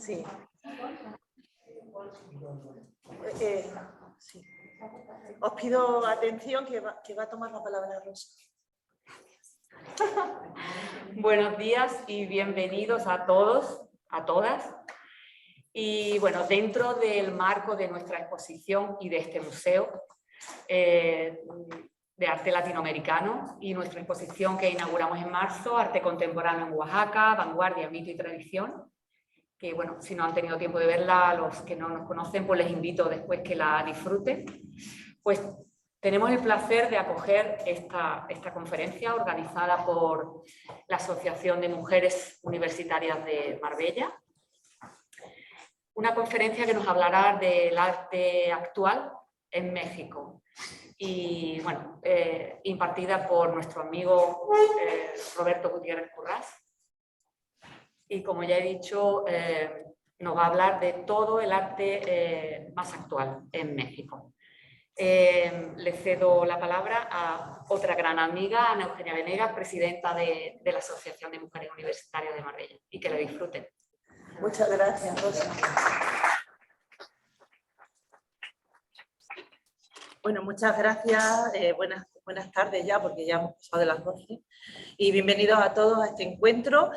Sí. Sí. Os pido atención que va a tomar la palabra Rosa. Buenos días y bienvenidos a todos, a todas. Y bueno, dentro del marco de nuestra exposición y de este museo de arte latinoamericano y nuestra exposición que inauguramos en marzo, Arte Contemporáneo en Oaxaca, Vanguardia, Mito y Tradición, que bueno, si no han tenido tiempo de verla, a los que no nos conocen, pues les invito después que la disfruten. Pues tenemos el placer de acoger esta conferencia organizada por la Asociación de Mujeres Universitarias de Marbella. Una conferencia que nos hablará del arte actual en México y, bueno, impartida por nuestro amigo Roberto Gutiérrez Currás. Y, como ya he dicho, nos va a hablar de todo el arte más actual en México. Le cedo la palabra a otra gran amiga, Ana Eugenia Venegas, presidenta de la Asociación de Mujeres Universitarias de Marbella, y que la disfruten. Muchas gracias, Rosa. Bueno, muchas gracias. Buenas tardes ya, porque ya hemos pasado de las 12. Y bienvenidos a todos a este encuentro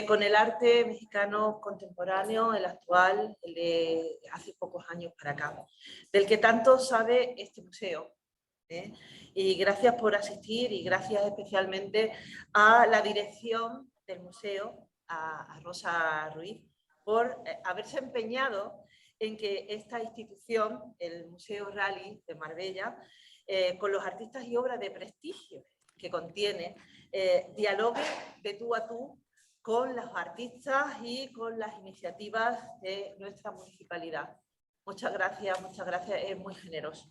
con el arte mexicano contemporáneo, el actual, el de hace pocos años para acá, del que tanto sabe este museo. Y gracias por asistir y gracias especialmente a la dirección del museo, a Rosa Ruiz, por haberse empeñado en que esta institución, el Museo Rally de Marbella, con los artistas y obras de prestigio que contiene, dialogue de tú a tú con los artistas y con las iniciativas de nuestra municipalidad. Muchas gracias, es muy generoso.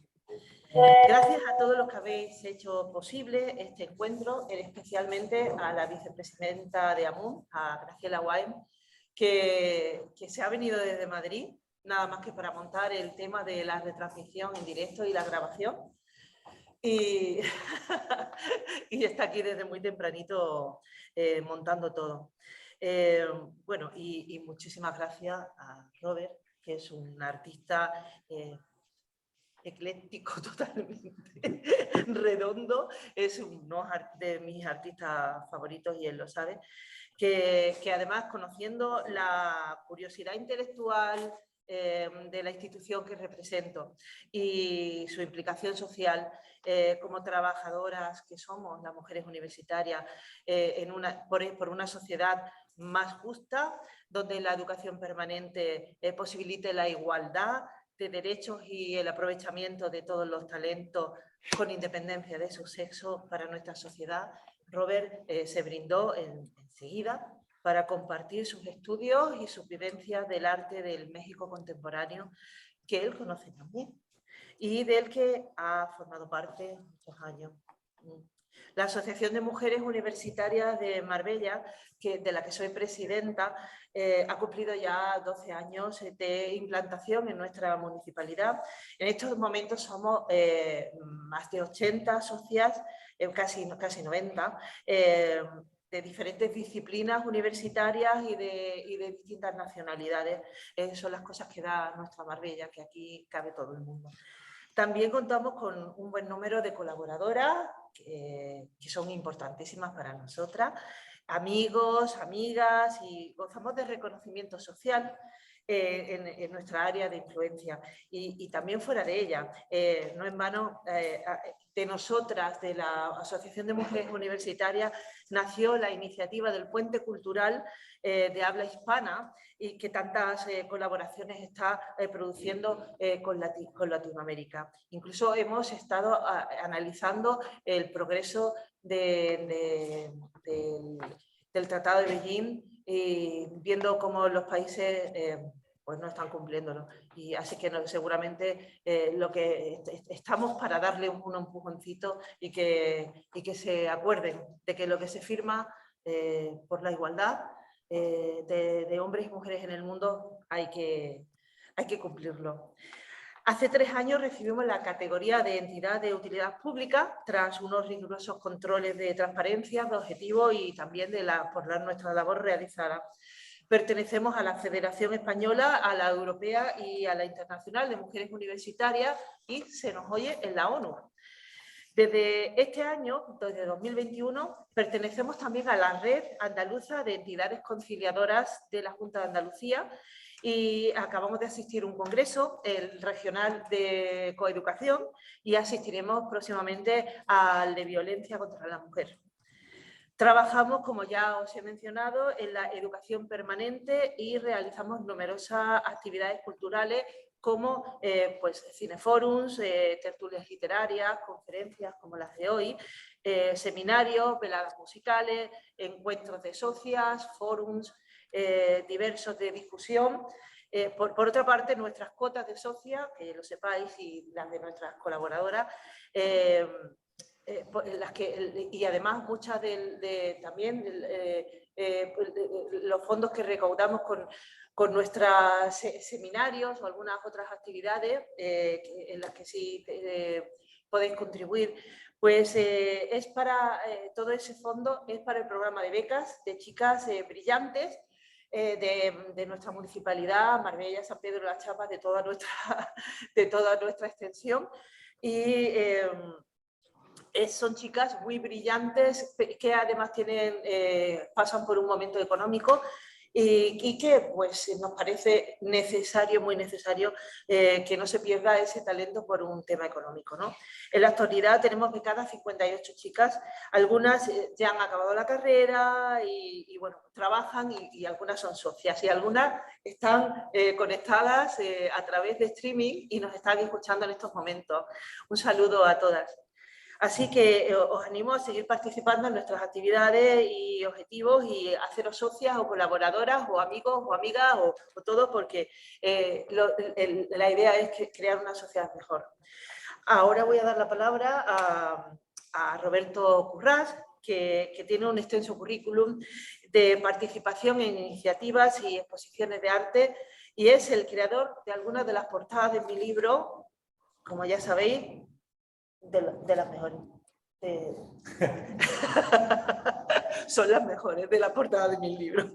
Gracias a todos los que habéis hecho posible este encuentro, especialmente a la vicepresidenta de AMUN, a Graciela Guaym, que se ha venido desde Madrid, nada más que para montar el tema de la retransmisión en directo y la grabación. Y, y está aquí desde muy tempranito montando todo. Bueno, y muchísimas gracias a Robert, que es un artista ecléctico totalmente, redondo, es uno de mis artistas favoritos y él lo sabe, que además, conociendo la curiosidad intelectual de la institución que represento y su implicación social como trabajadoras que somos las mujeres universitarias por una sociedad más justa, donde la educación permanente posibilite la igualdad de derechos y el aprovechamiento de todos los talentos con independencia de su sexo para nuestra sociedad. Robert se brindó enseguida para compartir sus estudios y sus vivencias del arte del México contemporáneo, que él conoce también y del que ha formado parte muchos años. La Asociación de Mujeres Universitarias de Marbella, de la que soy presidenta, ha cumplido ya 12 años de implantación en nuestra municipalidad. En estos momentos somos más de 80 socias, casi 90, de diferentes disciplinas universitarias y de distintas nacionalidades. Son las cosas que da nuestra Marbella, que aquí cabe todo el mundo. También contamos con un buen número de colaboradoras que son importantísimas para nosotras, amigos, amigas, y gozamos de reconocimiento social en nuestra área de influencia y también fuera de ella. No en vano, de nosotras, de la Asociación de Mujeres Universitarias, nació la iniciativa del Puente Cultural de habla hispana y que tantas colaboraciones está produciendo con Latinoamérica. Incluso hemos estado analizando el progreso del Tratado de Beijing y viendo cómo los países pues no están cumpliéndolo. Y así que seguramente lo que estamos para darle un empujoncito y que se acuerden de que lo que se firma por la igualdad de hombres y mujeres en el mundo hay que cumplirlo. Hace 3 años recibimos la categoría de entidad de utilidad pública tras unos rigurosos controles de transparencia, de objetivos y también por nuestra labor realizada. Pertenecemos a la Federación Española, a la Europea y a la Internacional de Mujeres Universitarias y se nos oye en la ONU. Desde este año, desde 2021, pertenecemos también a la Red Andaluza de Entidades Conciliadoras de la Junta de Andalucía y acabamos de asistir a un congreso, el regional de coeducación, y asistiremos próximamente al de violencia contra la mujer. Trabajamos, como ya os he mencionado, en la educación permanente y realizamos numerosas actividades culturales como pues, cineforums, tertulias literarias, conferencias como las de hoy, seminarios, veladas musicales, encuentros de socias, forums diversos de discusión. Por otra parte, nuestras cuotas de socia, que lo sepáis, y las de nuestras colaboradoras, y además muchas también los fondos que recaudamos con nuestros seminarios o algunas otras actividades en las que sí podéis contribuir, pues es para todo ese fondo es para el programa de becas de chicas brillantes de nuestra municipalidad, Marbella, San Pedro de las Chapas, de toda nuestra extensión. Y son chicas muy brillantes que además pasan por un momento económico y que pues, nos parece necesario, muy necesario, que no se pierda ese talento por un tema económico, ¿no? En la actualidad tenemos becadas 58 chicas, algunas ya han acabado la carrera y bueno, trabajan y algunas son socias y algunas están conectadas a través de streaming y nos están escuchando en estos momentos. Un saludo a todas. Así que os animo a seguir participando en nuestras actividades y objetivos y haceros socias o colaboradoras o amigos o amigas o todo, porque la idea es crear una sociedad mejor. Ahora voy a dar la palabra a Roberto Currás, que tiene un extenso currículum de participación en iniciativas y exposiciones de arte y es el creador de algunas de las portadas de mi libro, como ya sabéis, de las mejores. Son las mejores de la portada de mis libros.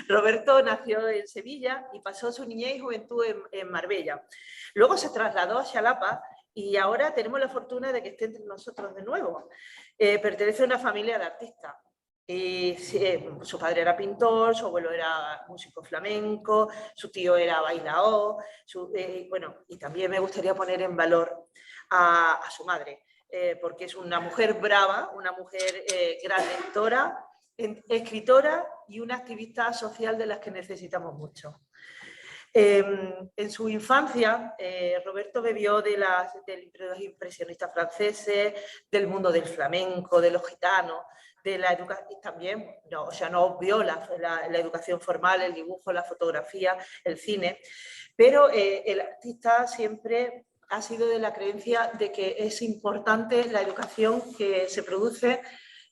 Roberto nació en Sevilla y pasó su niñez y juventud en Marbella. Luego se trasladó a Xalapa y ahora tenemos la fortuna de que esté entre nosotros de nuevo. Pertenece a una familia de artistas. Su padre era pintor, su abuelo era músico flamenco, su tío era bailaor, bueno, y también me gustaría poner en valor a su madre, porque es una mujer brava, una mujer gran lectora, escritora y una activista social de las que necesitamos mucho. En su infancia, Roberto bebió de los impresionistas franceses, del mundo del flamenco, de los gitanos, de la educación también, no obvió la educación formal, el dibujo, la fotografía, el cine, pero el artista siempre ha sido de la creencia de que es importante la educación que se produce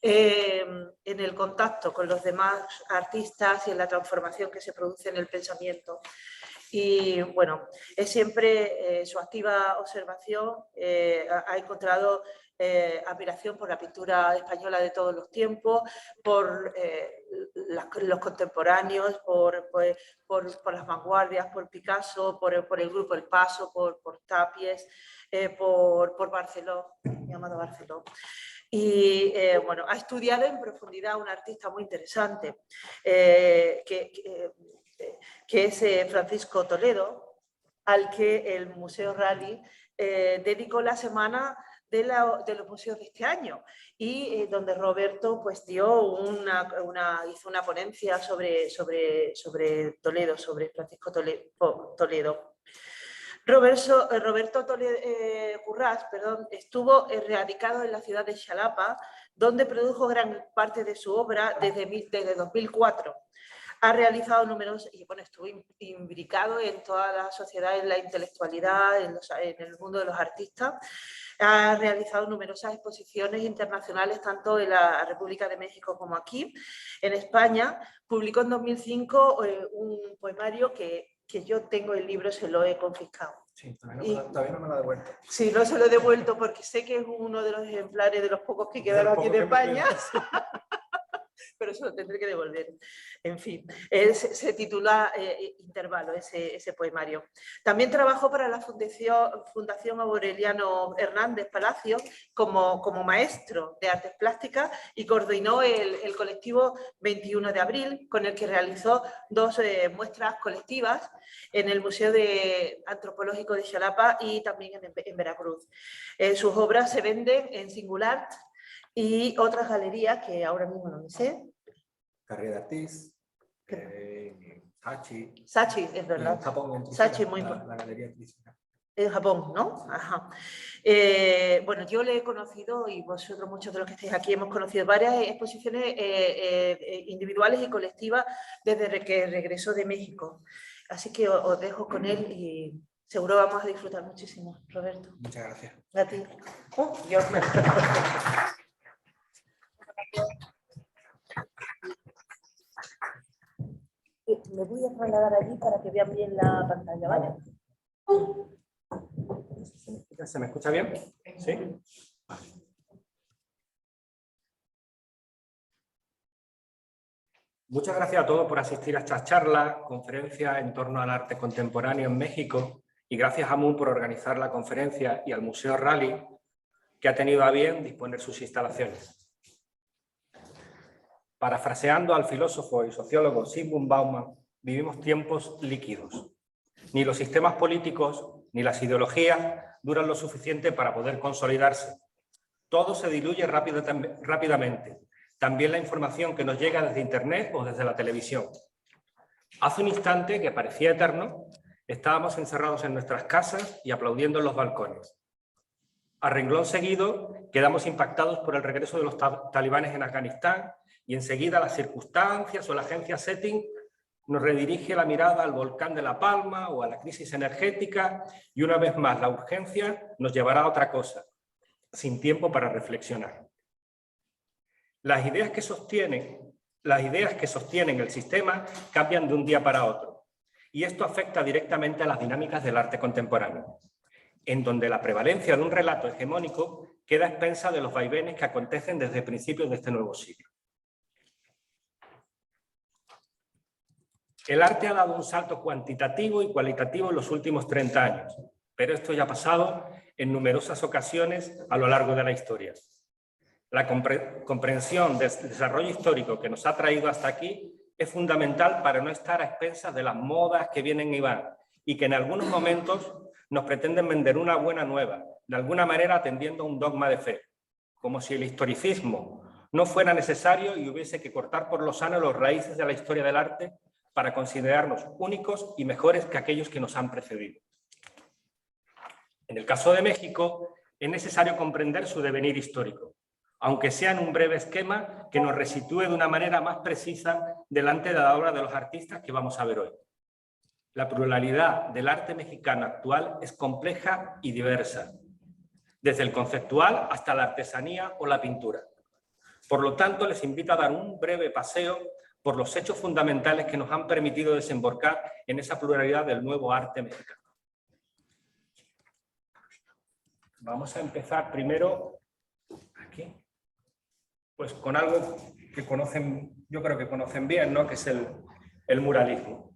en el contacto con los demás artistas y en la transformación que se produce en el pensamiento. Y bueno, es siempre su activa observación ha encontrado admiración por la pintura española de todos los tiempos, por los contemporáneos, por las vanguardias, por Picasso, por el grupo El Paso, por Tapies, por Barceló, mi amado Barceló. Y bueno, ha estudiado en profundidad un artista muy interesante que es Francisco Toledo, al que el Museo Rally dedicó la semana de los museos de este año y donde Roberto pues hizo una ponencia sobre Toledo, sobre Francisco Toledo. Roberto Currás, estuvo radicado en la ciudad de Xalapa, donde produjo gran parte de su obra desde 2004. Ha realizado numerosos, y bueno, estuvo imbricado en toda la sociedad, en la intelectualidad, en el mundo de los artistas. Ha realizado numerosas exposiciones internacionales, tanto en la República de México como aquí, en España. Publicó en 2005 un poemario que yo tengo el libro, se lo he confiscado. Sí, todavía no me lo ha devuelto. Sí, no se lo he devuelto porque sé que es uno de los ejemplares de los pocos que quedaron aquí en España. pero eso lo tendré que devolver. En fin, se titula Intervalo, ese poemario. También trabajó para la Fundación Aureliano Hernández Palacio como maestro de artes plásticas y coordinó el colectivo 21 de abril, con el que realizó 2 muestras colectivas en el Museo Antropológico de Xalapa y también en Veracruz. Sus obras se venden en Singulart y otras galerías que ahora mismo no me sé. Carrera Artis, Sachi. Sachi, es verdad. En Japón, Sachi, muy la galería Trisura. En Japón, ¿no? Ajá. Bueno, yo le he conocido, y vosotros muchos de los que estáis aquí hemos conocido varias exposiciones individuales y colectivas desde que regresó de México. Así que os dejo con él y seguro vamos a disfrutar muchísimo, Roberto. Muchas gracias. A ti. Yo me... Me voy a trasladar allí para que vean bien la pantalla, ¿vale? ¿Se me escucha bien? ¿Sí? Muchas gracias a todos por asistir a esta charla, conferencia en torno al arte contemporáneo en México, y gracias a MUN por organizar la conferencia y al Museo Rally, que ha tenido a bien disponer sus instalaciones. Parafraseando al filósofo y sociólogo Zygmunt Bauman, vivimos tiempos líquidos. Ni los sistemas políticos ni las ideologías duran lo suficiente para poder consolidarse. Todo se diluye rápidamente. También la información que nos llega desde Internet o desde la televisión. Hace un instante, que parecía eterno, estábamos encerrados en nuestras casas y aplaudiendo en los balcones. A renglón seguido, quedamos impactados por el regreso de los talibanes en Afganistán y enseguida las circunstancias o la agencia Setting nos redirige la mirada al volcán de La Palma o a la crisis energética y una vez más la urgencia nos llevará a otra cosa, sin tiempo para reflexionar. Las ideas que sostienen el sistema cambian de un día para otro y esto afecta directamente a las dinámicas del arte contemporáneo, en donde la prevalencia de un relato hegemónico queda a expensa de los vaivenes que acontecen desde principios de este nuevo siglo. El arte ha dado un salto cuantitativo y cualitativo en los últimos 30 años, pero esto ya ha pasado en numerosas ocasiones a lo largo de la historia. La comprensión del desarrollo histórico que nos ha traído hasta aquí es fundamental para no estar a expensas de las modas que vienen y van y que en algunos momentos nos pretenden vender una buena nueva, de alguna manera atendiendo a un dogma de fe, como si el historicismo no fuera necesario y hubiese que cortar por lo sano los raíces de la historia del arte para considerarnos únicos y mejores que aquellos que nos han precedido. En el caso de México, es necesario comprender su devenir histórico, aunque sea en un breve esquema que nos resitúe de una manera más precisa delante de la obra de los artistas que vamos a ver hoy. La pluralidad del arte mexicano actual es compleja y diversa, desde el conceptual hasta la artesanía o la pintura. Por lo tanto, les invito a dar un breve paseo por los hechos fundamentales que nos han permitido desembocar en esa pluralidad del nuevo arte mexicano. Vamos a empezar primero aquí, pues con algo que conocen, yo creo que conocen bien, ¿no? Que es el muralismo.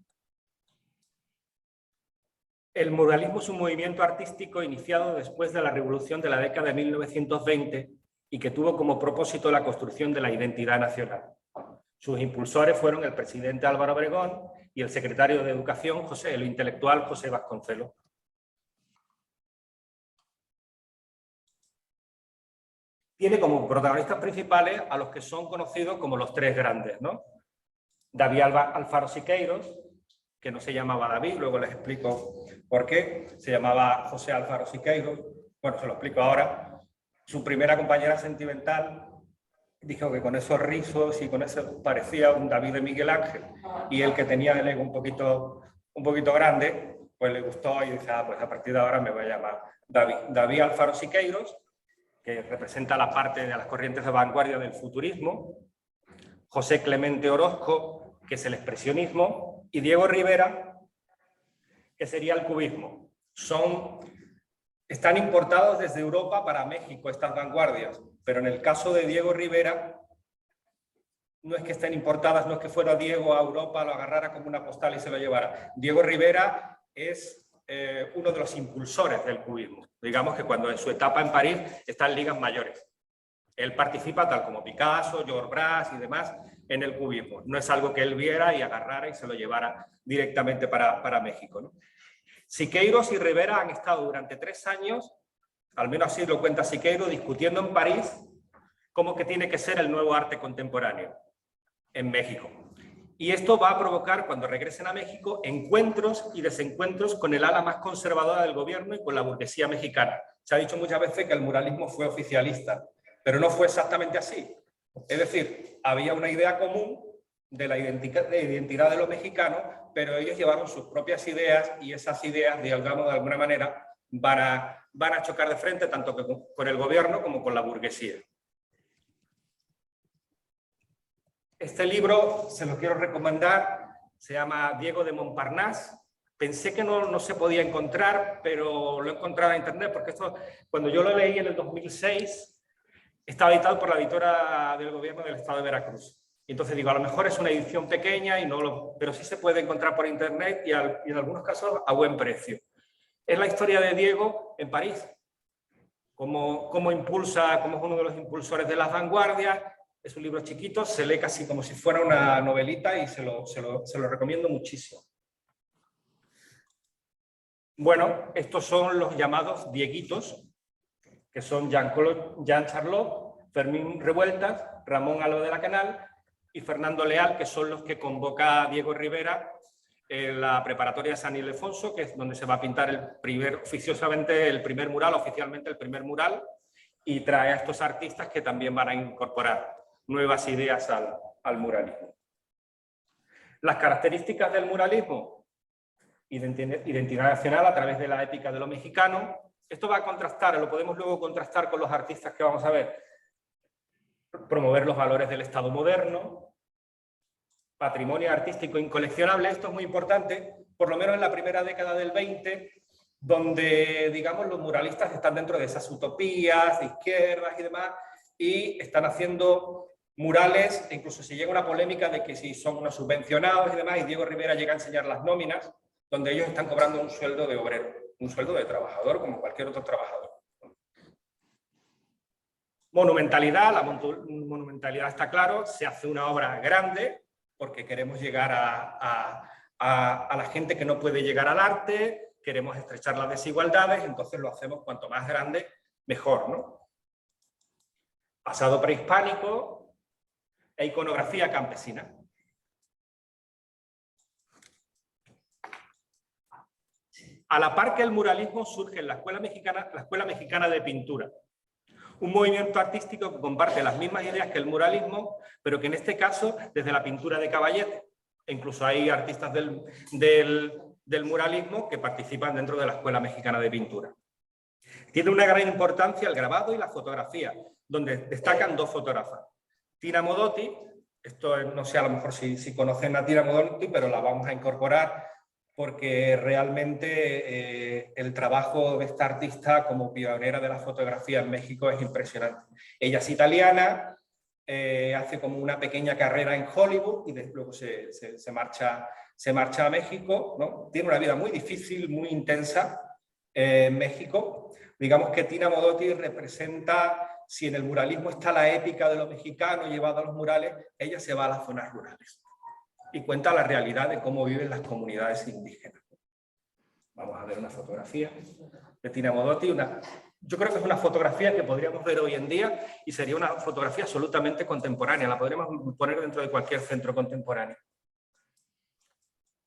El muralismo es un movimiento artístico iniciado después de la revolución de la década de 1920 y que tuvo como propósito la construcción de la identidad nacional. Sus impulsores fueron el presidente Álvaro Obregón y el secretario de Educación, el intelectual José Vasconcelos. Tiene como protagonistas principales a los que son conocidos como los tres grandes, ¿no? David Alfaro Siqueiros, que no se llamaba David, luego les explico por qué, se llamaba José Alfaro Siqueiros, bueno, se lo explico ahora. Su primera compañera sentimental dijo que con esos rizos y con eso parecía un David de Miguel Ángel, y el que tenía el ego un poquito grande, pues le gustó y dice, pues a partir de ahora me voy a llamar David. David Alfaro Siqueiros, que representa la parte de las corrientes de vanguardia del futurismo, José Clemente Orozco, que es el expresionismo, y Diego Rivera, que sería el cubismo. Están importados desde Europa para México estas vanguardias, pero en el caso de Diego Rivera no es que estén importadas, no es que fuera Diego a Europa, lo agarrara como una postal y se lo llevara. Diego Rivera es uno de los impulsores del cubismo. Digamos que cuando en su etapa en París está en ligas mayores. Él participa, tal como Picasso, George Brass y demás, en el cubismo. No es algo que él viera y agarrara y se lo llevara directamente para México, ¿no? Siqueiros y Rivera han estado durante 3 años, al menos así lo cuenta Siqueiros, discutiendo en París cómo que tiene que ser el nuevo arte contemporáneo en México. Y esto va a provocar, cuando regresen a México, encuentros y desencuentros con el ala más conservadora del gobierno y con la burguesía mexicana. Se ha dicho muchas veces que el muralismo fue oficialista, pero no fue exactamente así. Es decir, había una idea común de la identidad de los mexicanos, pero ellos llevaron sus propias ideas y esas ideas, digamos, de alguna manera, van a chocar de frente tanto con el gobierno como con la burguesía. Este libro se lo quiero recomendar, se llama Diego de Montparnasse. Pensé que no se podía encontrar, pero lo he encontrado en internet, porque esto, cuando yo lo leí en el 2006, estaba editado por la editora del gobierno del estado de Veracruz. Y entonces digo, a lo mejor es una edición pequeña, pero sí se puede encontrar por internet y en algunos casos a buen precio. Es la historia de Diego en París, cómo es uno de los impulsores de las vanguardias. Es un libro chiquito, se lee casi como si fuera una novelita y se lo recomiendo muchísimo. Bueno, estos son los llamados Dieguitos, que son Jean Charlot, Fermín Revueltas, Ramón Alba de la Canal y Fernando Leal, que son los que convoca a Diego Rivera en la preparatoria de San Ildefonso, que es donde se va a pintar oficialmente el primer mural, y trae a estos artistas que también van a incorporar nuevas ideas al muralismo. Las características del muralismo: identidad nacional a través de la épica de lo mexicano. Esto va a contrastar, lo podemos luego contrastar con los artistas que vamos a ver. Promover los valores del Estado moderno, patrimonio artístico incoleccionable. Esto es muy importante, por lo menos en la primera década del 20, donde, digamos, los muralistas están dentro de esas utopías de izquierdas y demás, y están haciendo murales, e incluso se llega a una polémica de que si son unos subvencionados y demás, y Diego Rivera llega a enseñar las nóminas, donde ellos están cobrando un sueldo de obrero, un sueldo de trabajador como cualquier otro trabajador. Monumentalidad, la monumentalidad está claro, se hace una obra grande porque queremos llegar a la gente que no puede llegar al arte, queremos estrechar las desigualdades, entonces lo hacemos cuanto más grande, mejor, ¿no? Pasado prehispánico e iconografía campesina. A la par que el muralismo surge en la Escuela Mexicana de Pintura, un movimiento artístico que comparte las mismas ideas que el muralismo, pero que en este caso desde la pintura de caballete. E incluso hay artistas del muralismo que participan dentro de la Escuela Mexicana de Pintura. Tiene una gran importancia el grabado y la fotografía, donde destacan 2 fotógrafas. Tina Modotti, esto no sé a lo mejor si conocen a Tina Modotti, pero la vamos a incorporar porque realmente el trabajo de esta artista como pionera de la fotografía en México es impresionante. Ella es italiana, hace como una pequeña carrera en Hollywood y luego se marcha a México, ¿no? Tiene una vida muy difícil, muy intensa en México. Digamos que Tina Modotti representa, si en el muralismo está la épica de lo mexicano llevada a los murales, ella se va a las zonas rurales y cuenta la realidad de cómo viven las comunidades indígenas. Vamos a ver una fotografía de Tina Modotti. Yo creo que es una fotografía que podríamos ver hoy en día y sería una fotografía absolutamente contemporánea. La podríamos poner dentro de cualquier centro contemporáneo.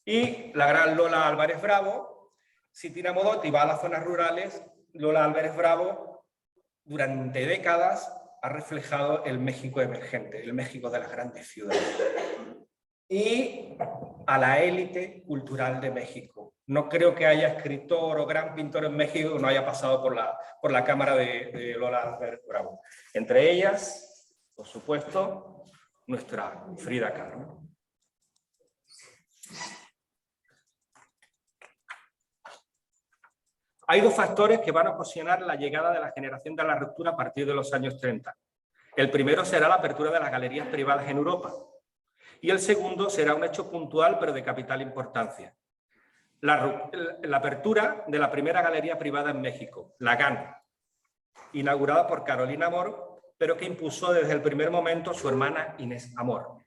Y la gran Lola Álvarez Bravo. Si Tina Modotti va a las zonas rurales, Lola Álvarez Bravo durante décadas ha reflejado el México emergente, el México de las grandes ciudades. Y a la élite cultural de México. No creo que haya escritor o gran pintor en México que no haya pasado por la cámara de Lola Álvarez Bravo. Entre ellas, por supuesto, nuestra Frida Kahlo. Hay 2 factores que van a ocasionar la llegada de la generación de la ruptura a partir de los años 30. El primero será la apertura de las galerías privadas en Europa. y el segundo será un hecho puntual pero de capital importancia. La apertura de la primera galería privada en México, la GAN, inaugurada por Carolina Amor, pero que impuso desde el primer momento su hermana Inés Amor.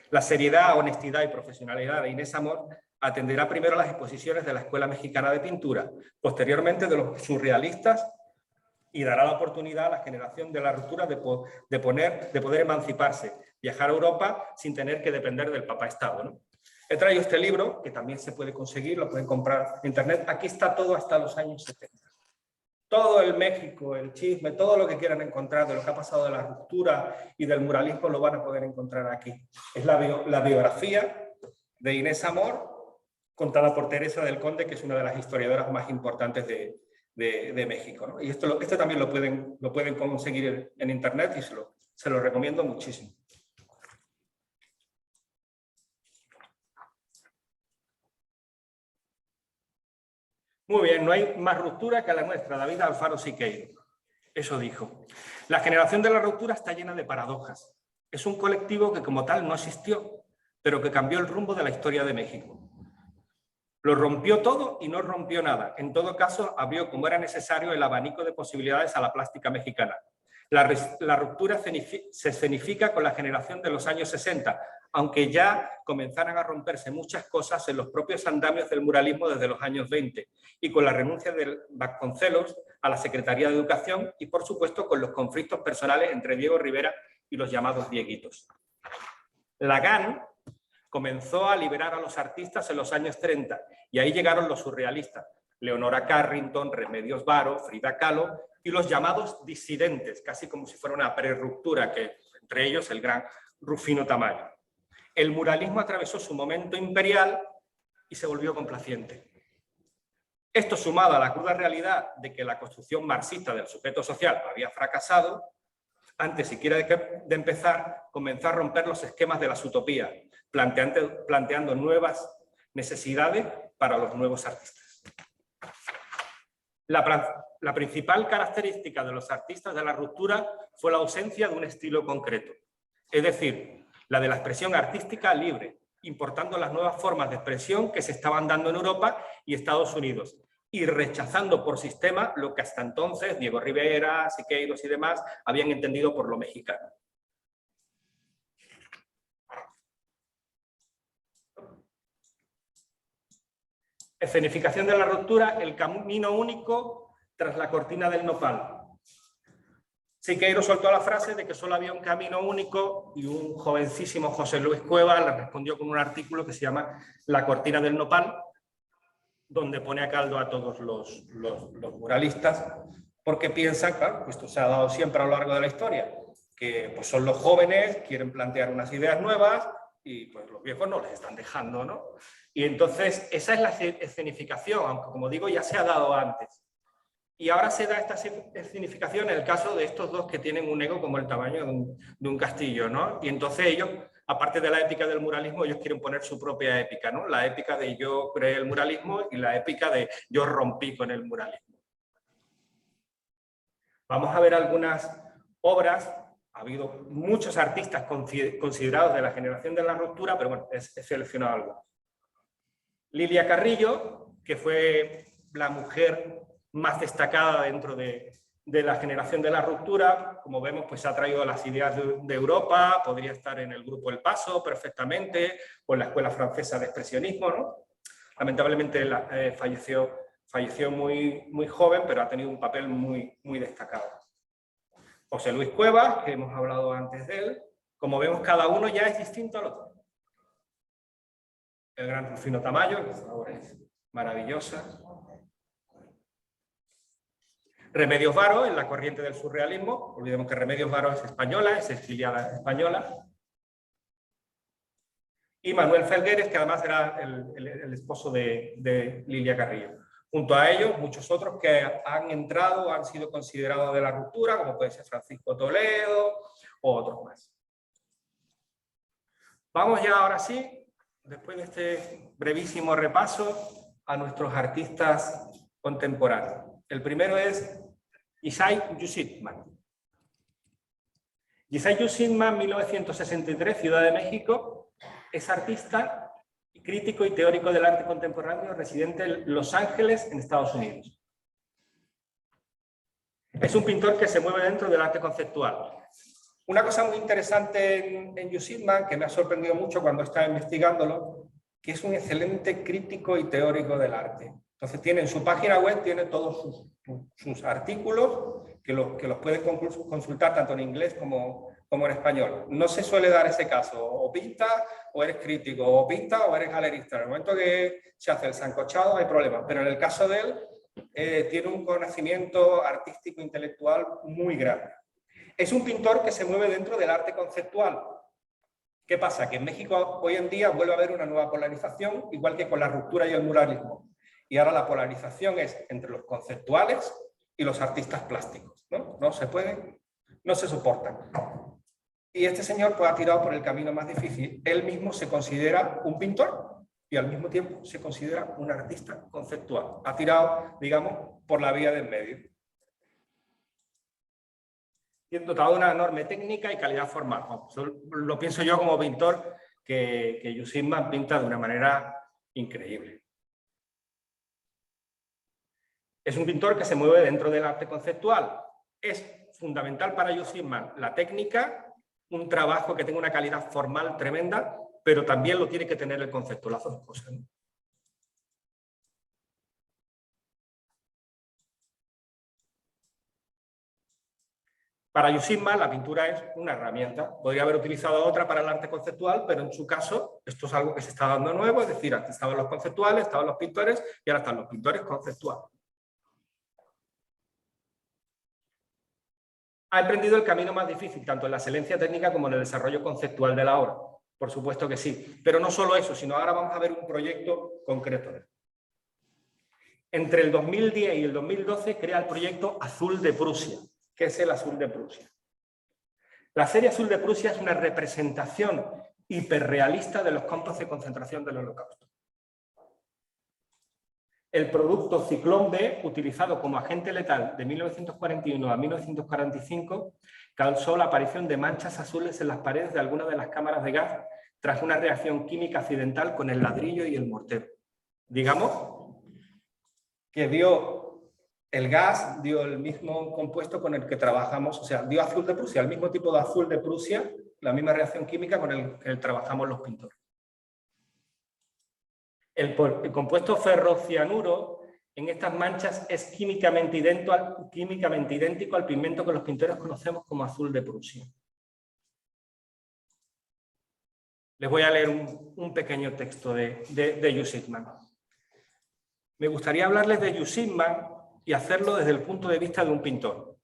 La seriedad, honestidad y profesionalidad de Inés Amor atenderá primero las exposiciones de la Escuela Mexicana de Pintura, posteriormente de los surrealistas, y dará la oportunidad a la generación de la ruptura de poder emanciparse, viajar a Europa sin tener que depender del papá-estado, ¿no? He traído este libro, que también se puede conseguir, lo pueden comprar en internet. Aquí está todo hasta los años 70. Todo el México, el chisme, todo lo que quieran encontrar de lo que ha pasado de la ruptura y del muralismo lo van a poder encontrar aquí. Es la biografía de Inés Amor, contada por Teresa del Conde, que es una de las historiadoras más importantes de México, ¿no? Y esto también lo pueden conseguir en internet y se lo recomiendo muchísimo. Muy bien, no hay más ruptura que la nuestra, David Alfaro Siqueiro. Eso dijo. La generación de la ruptura está llena de paradojas. Es un colectivo que como tal no existió, pero que cambió el rumbo de la historia de México. Lo rompió todo y no rompió nada. En todo caso, abrió como era necesario el abanico de posibilidades a la plástica mexicana. La ruptura se escenifica con la generación de los años 60, aunque ya comenzaran a romperse muchas cosas en los propios andamios del muralismo desde los años 20, y con la renuncia de Vasconcelos a la Secretaría de Educación y, por supuesto, con los conflictos personales entre Diego Rivera y los llamados Dieguitos. La GAN comenzó a liberar a los artistas en los años 30 y ahí llegaron los surrealistas, Leonora Carrington, Remedios Varo, Frida Kahlo y los llamados disidentes, casi como si fuera una prerruptura, que entre ellos el gran Rufino Tamayo. El muralismo atravesó su momento imperial y se volvió complaciente. Esto, sumado a la cruda realidad de que la construcción marxista del sujeto social había fracasado, antes siquiera de empezar, comenzó a romper los esquemas de las utopías, planteando nuevas necesidades para los nuevos artistas. La principal característica de los artistas de la ruptura fue la ausencia de un estilo concreto, es decir, la de la expresión artística libre, importando las nuevas formas de expresión que se estaban dando en Europa y Estados Unidos, y rechazando por sistema lo que hasta entonces Diego Rivera, Siqueiros y demás habían entendido por lo mexicano. Escenificación de la ruptura, el camino único tras la cortina del nopal. Siqueiros soltó la frase de que solo había un camino único y un jovencísimo José Luis Cuevas le respondió con un artículo que se llama La cortina del nopal, donde pone a caldo a todos los muralistas, porque piensan, claro, pues esto se ha dado siempre a lo largo de la historia, que pues son los jóvenes, quieren plantear unas ideas nuevas y pues los viejos no les están dejando, ¿no? Y entonces esa es la escenificación, aunque como digo ya se ha dado antes. Y ahora se da esta escenificación en el caso de estos dos que tienen un ego como el tamaño de un castillo, ¿no? Y entonces ellos, aparte de la épica del muralismo, ellos quieren poner su propia épica, ¿no? La épica de yo creé el muralismo y la épica de yo rompí con el muralismo. Vamos a ver algunas obras. Ha habido muchos artistas considerados de la generación de la ruptura, pero bueno, he seleccionado algunos. Lilia Carrillo, que fue la mujer más destacada dentro de la generación de la ruptura, como vemos, pues ha traído las ideas de Europa, podría estar en el grupo El Paso perfectamente, o en la Escuela Francesa de Expresionismo, ¿no? Lamentablemente falleció muy joven, pero ha tenido un papel muy destacado. José Luis Cuevas, que hemos hablado antes de él, como vemos cada uno ya es distinto al otro. El gran Rufino Tamayo, que esta obra es maravillosa. Remedios Varo, en la corriente del surrealismo. Olvidemos que Remedios Varo es española, es exiliada española. Y Manuel Felgueres, que además era el esposo de Lilia Carrillo. Junto a ellos, muchos otros que han entrado, han sido considerados de la ruptura, como puede ser Francisco Toledo o otros más. Vamos ya ahora sí, después de este brevísimo repaso, a nuestros artistas contemporáneos. El primero es Yisai Yushitman. Yisai Yushitman, 1963, Ciudad de México, es artista, crítico y teórico del arte contemporáneo, residente en Los Ángeles, en Estados Unidos. Es un pintor que se mueve dentro del arte conceptual. Una cosa muy interesante en Hugh Sidman, que me ha sorprendido mucho cuando estaba investigándolo, que es un excelente crítico y teórico del arte. Entonces tiene en su página web, tiene todos sus artículos, que los puede consultar tanto en inglés como en español. No se suele dar ese caso, o pinta o eres crítico, o pinta o eres galerista. En el momento que se hace el sancochado hay problemas, pero en el caso de él tiene un conocimiento artístico intelectual muy grande. Es un pintor que se mueve dentro del arte conceptual. ¿Qué pasa? Que en México hoy en día vuelve a haber una nueva polarización, igual que con la ruptura y el muralismo. Y ahora la polarización es entre los conceptuales y los artistas plásticos, ¿no? No se pueden, no se soportan. Y este señor pues, ha tirado por el camino más difícil. Él mismo se considera un pintor y al mismo tiempo se considera un artista conceptual. Ha tirado, digamos, por la vía del medio. Y dotado de una enorme técnica y calidad formal. Lo pienso yo como pintor, que Hugh Sidman pinta de una manera increíble. Es un pintor que se mueve dentro del arte conceptual. Es fundamental para Hugh Sidman la técnica, un trabajo que tenga una calidad formal tremenda, pero también lo tiene que tener el concepto, las dos cosas, ¿no? Para Hugh Sidman la pintura es una herramienta. Podría haber utilizado otra para el arte conceptual, pero en su caso esto es algo que se está dando nuevo, es decir, antes estaban los conceptuales, estaban los pintores y ahora están los pintores conceptuales. Ha emprendido el camino más difícil, tanto en la excelencia técnica como en el desarrollo conceptual de la obra. Por supuesto que sí. Pero no solo eso, sino ahora vamos a ver un proyecto concreto. Entre el 2010 y el 2012 crea el proyecto Azul de Prusia. ¿Qué es el Azul de Prusia? La serie Azul de Prusia es una representación hiperrealista de los campos de concentración del Holocausto. El producto Ciclón B, utilizado como agente letal de 1941 a 1945, causó la aparición de manchas azules en las paredes de algunas de las cámaras de gas tras una reacción química accidental con el ladrillo y el mortero. Digamos que el gas dio el mismo compuesto con el que trabajamos, o sea, dio azul de Prusia, el mismo tipo de azul de Prusia, la misma reacción química con el que trabajamos los pintores. El compuesto ferrocianuro en estas manchas es químicamente idéntico al pigmento que los pintores conocemos como azul de Prusia. Les voy a leer un pequeño texto de Hugh Sidman. Me gustaría hablarles de Hugh Sidman y hacerlo desde el punto de vista de un pintor.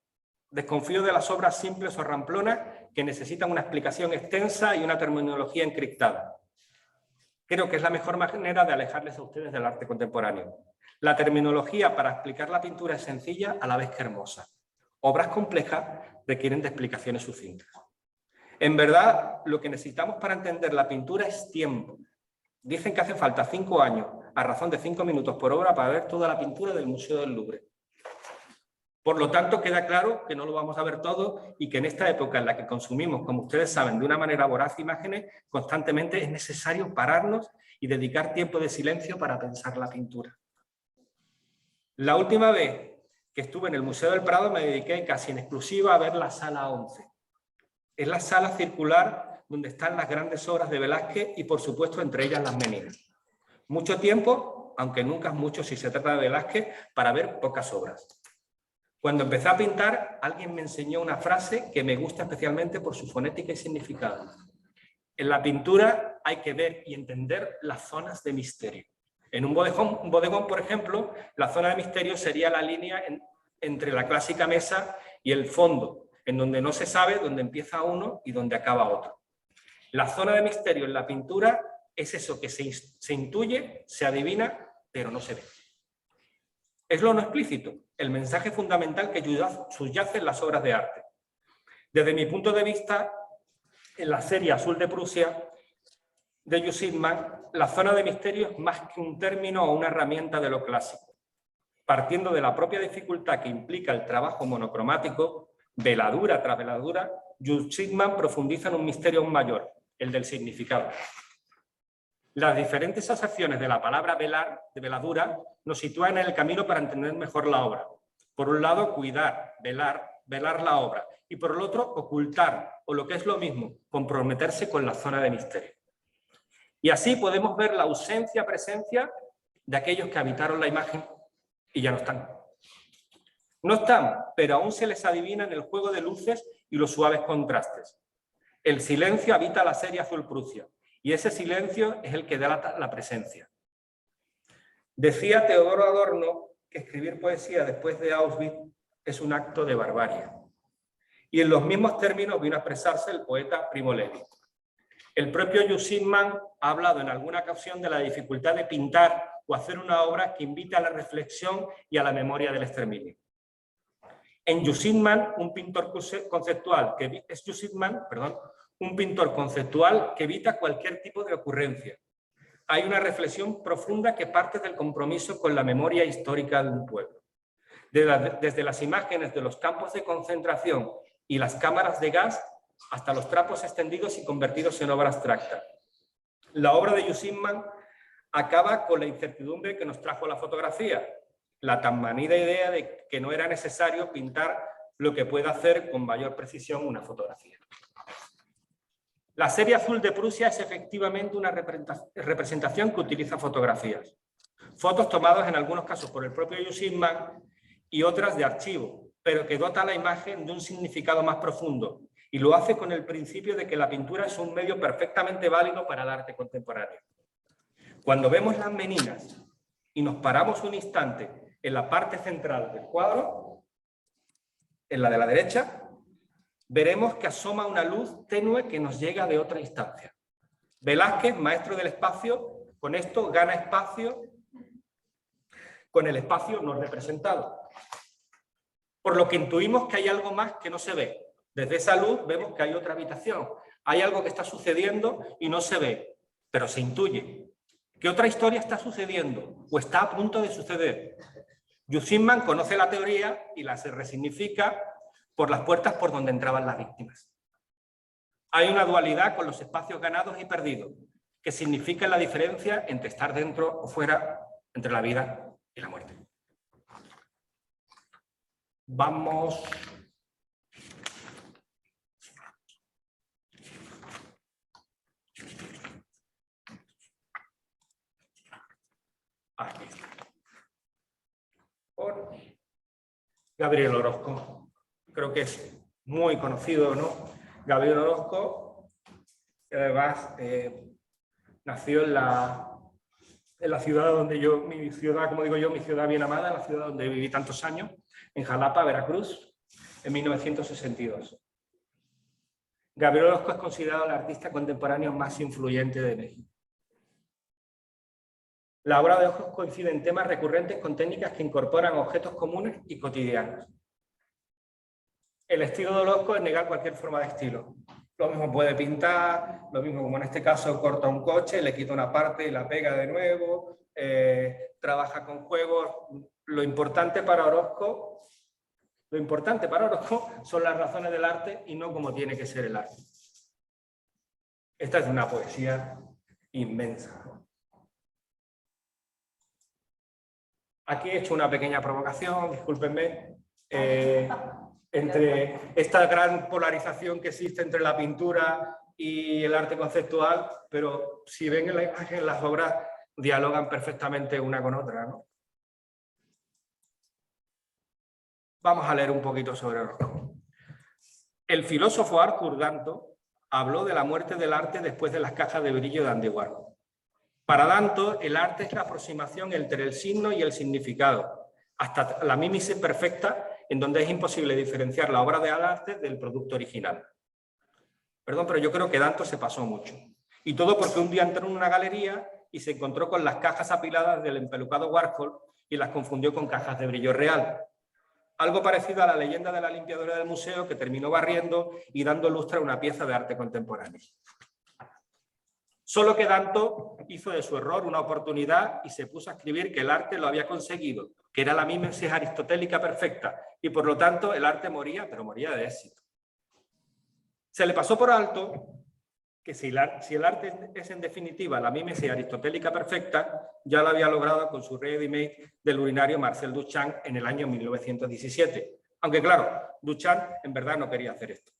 Desconfío de las obras simples o ramplonas que necesitan una explicación extensa y una terminología encriptada. Creo que es la mejor manera de alejarles a ustedes del arte contemporáneo. La terminología para explicar la pintura es sencilla a la vez que hermosa. Obras complejas requieren de explicaciones sucintas. En verdad, lo que necesitamos para entender la pintura es tiempo. Dicen que hace falta 5 años, a razón de 5 minutos por obra, para ver toda la pintura del Museo del Louvre. Por lo tanto, queda claro que no lo vamos a ver todo y que en esta época en la que consumimos, como ustedes saben, de una manera voraz imágenes, constantemente es necesario pararnos y dedicar tiempo de silencio para pensar la pintura. La última vez que estuve en el Museo del Prado me dediqué casi en exclusiva a ver la Sala 11. Es la sala circular donde están las grandes obras de Velázquez y, por supuesto, entre ellas las Meninas. Mucho tiempo, aunque nunca es mucho si se trata de Velázquez, para ver pocas obras. Cuando empecé a pintar, alguien me enseñó una frase que me gusta especialmente por su fonética y significado. En la pintura hay que ver y entender las zonas de misterio. En un bodegón, por ejemplo, la zona de misterio sería la línea entre la clásica mesa y el fondo, en donde no se sabe dónde empieza uno y dónde acaba otro. La zona de misterio en la pintura es eso que se intuye, se adivina, pero no se ve. Es lo no explícito, el mensaje fundamental que subyace en las obras de arte. Desde mi punto de vista, en la serie Azul de Prusia de Hugh Sidman, la zona de misterio es más que un término o una herramienta de lo clásico. Partiendo de la propia dificultad que implica el trabajo monocromático, veladura tras veladura, Hugh Sidman profundiza en un misterio aún mayor, el del significado. Las diferentes acepciones de la palabra velar, de veladura, nos sitúan en el camino para entender mejor la obra. Por un lado, cuidar, velar la obra, y por el otro, ocultar, o lo que es lo mismo, comprometerse con la zona de misterio. Y así podemos ver la ausencia-presencia de aquellos que habitaron la imagen y ya no están. No están, pero aún se les adivina en el juego de luces y los suaves contrastes. El silencio habita la serie Azul Prusia, y ese silencio es el que delata la presencia. Decía Teodoro Adorno que escribir poesía después de Auschwitz es un acto de barbarie. Y en los mismos términos vino a expresarse el poeta Primo Levi. El propio Yushimman ha hablado en alguna ocasión de la dificultad de pintar o hacer una obra que invite a la reflexión y a la memoria del exterminio. En Yushimman, un pintor conceptual que evita cualquier tipo de ocurrencia. Hay una reflexión profunda que parte del compromiso con la memoria histórica de un pueblo. Desde las imágenes de los campos de concentración y las cámaras de gas hasta los trapos extendidos y convertidos en obra abstracta. La obra de Yushimman acaba con la incertidumbre que nos trajo la fotografía, la tan manida idea de que no era necesario pintar lo que puede hacer con mayor precisión una fotografía. La serie Azul de Prusia es efectivamente una representación que utiliza fotografías. Fotos tomadas en algunos casos por el propio Yushimman y otras de archivo, pero que dota a la imagen de un significado más profundo y lo hace con el principio de que la pintura es un medio perfectamente válido para el arte contemporáneo. Cuando vemos las meninas y nos paramos un instante en la parte central del cuadro, en la de la derecha, veremos que asoma una luz tenue que nos llega de otra instancia. Velázquez, maestro del espacio, con esto gana espacio con el espacio no representado. Por lo que intuimos que hay algo más que no se ve. Desde esa luz vemos que hay otra habitación. Hay algo que está sucediendo y no se ve, pero se intuye. ¿Qué otra historia está sucediendo o está a punto de suceder? Yushimman conoce la teoría y la se resignifica por las puertas por donde entraban las víctimas. Hay una dualidad con los espacios ganados y perdidos, que significa la diferencia entre estar dentro o fuera, entre la vida y la muerte. Vamos... Aquí está. Por Gabriel Orozco. Creo que es muy conocido, ¿no? Gabriel Orozco, que además nació en la ciudad donde yo, mi ciudad, como digo yo, mi ciudad bien amada, la ciudad donde viví tantos años, en Jalapa, Veracruz, en 1962. Gabriel Orozco es considerado el artista contemporáneo más influyente de México. La obra de Orozco coincide en temas recurrentes con técnicas que incorporan objetos comunes y cotidianos. El estilo de Orozco es negar cualquier forma de estilo. Lo mismo puede pintar, lo mismo como en este caso corta un coche, le quita una parte y la pega de nuevo, trabaja con juegos. Lo importante para Orozco son las razones del arte y no cómo tiene que ser el arte. Esta es una poesía inmensa. Aquí he hecho una pequeña provocación, discúlpenme, entre esta gran polarización que existe entre la pintura y el arte conceptual, pero si ven en la imagen, las obras dialogan perfectamente una con otra, ¿no? Vamos a leer un poquito sobre Orozco. El filósofo Arthur Danto habló de la muerte del arte después de las cajas de brillo de Andy Warhol. Para Danto, el arte es la aproximación entre el signo y el significado, hasta la mímesis perfecta, en donde es imposible diferenciar la obra de arte del producto original. Perdón, pero yo creo que Danto se pasó mucho. Y todo porque un día entró en una galería y se encontró con las cajas apiladas del empelucado Warhol y las confundió con cajas de brillo real. Algo parecido a la leyenda de la limpiadora del museo que terminó barriendo y dando lustre a una pieza de arte contemporáneo. Solo que Danto hizo de su error una oportunidad y se puso a escribir que el arte lo había conseguido, que era la mímesis aristotélica perfecta, y por lo tanto el arte moría, pero moría de éxito. Se le pasó por alto que si el arte es en definitiva la mímesis aristotélica perfecta, ya lo había logrado con su ready-made del urinario Marcel Duchamp en el año 1917. Aunque claro, Duchamp en verdad no quería hacer esto.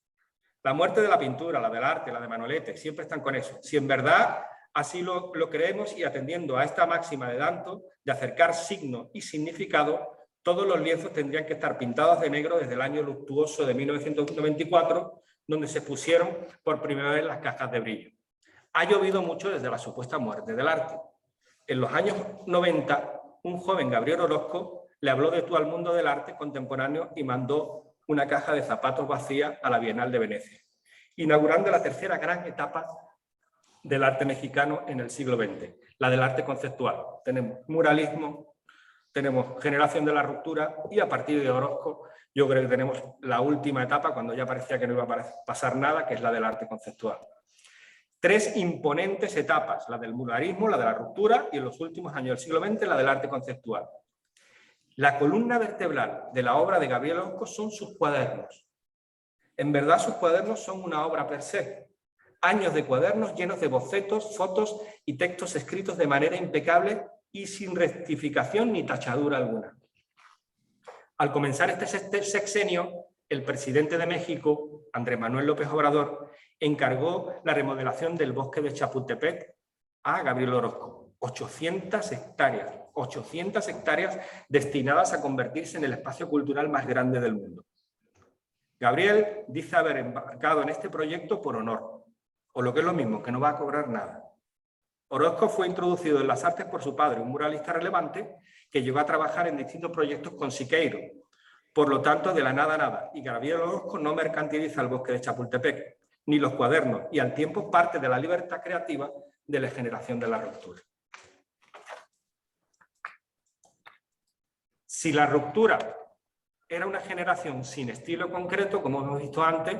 La muerte de la pintura, la del arte, la de Manolete, siempre están con eso. Si en verdad así lo creemos y atendiendo a esta máxima de Danto, de acercar signo y significado, todos los lienzos tendrían que estar pintados de negro desde el año luctuoso de 1994, donde se pusieron por primera vez las cajas de brillo. Ha llovido mucho desde la supuesta muerte del arte. En los años 90, un joven Gabriel Orozco le habló de tú al mundo del arte contemporáneo y mandó una caja de zapatos vacía a la Bienal de Venecia, inaugurando la tercera gran etapa del arte mexicano en el siglo XX, la del arte conceptual. Tenemos muralismo, tenemos generación de la ruptura y a partir de Orozco yo creo que tenemos la última etapa cuando ya parecía que no iba a pasar nada, que es la del arte conceptual. Tres imponentes etapas, la del muralismo, la de la ruptura y en los últimos años del siglo XX la del arte conceptual. La columna vertebral de la obra de Gabriel Orozco son sus cuadernos. En verdad sus cuadernos son una obra per se. Años de cuadernos llenos de bocetos, fotos y textos escritos de manera impecable y sin rectificación ni tachadura alguna. Al comenzar este sexenio, el presidente de México, Andrés Manuel López Obrador, encargó la remodelación del bosque de Chapultepec a Gabriel Orozco. 800 hectáreas destinadas a convertirse en el espacio cultural más grande del mundo. Gabriel dice haber embarcado en este proyecto por honor, o lo que es lo mismo, que no va a cobrar nada. Orozco fue introducido en las artes por su padre, un muralista relevante, que llegó a trabajar en distintos proyectos con Siqueiro. Por lo tanto, de la nada a nada. Y Gabriel Orozco no mercantiliza el bosque de Chapultepec, ni los cuadernos, y al tiempo parte de la libertad creativa de la generación de la ruptura. Si la ruptura era una generación sin estilo concreto, como hemos visto antes,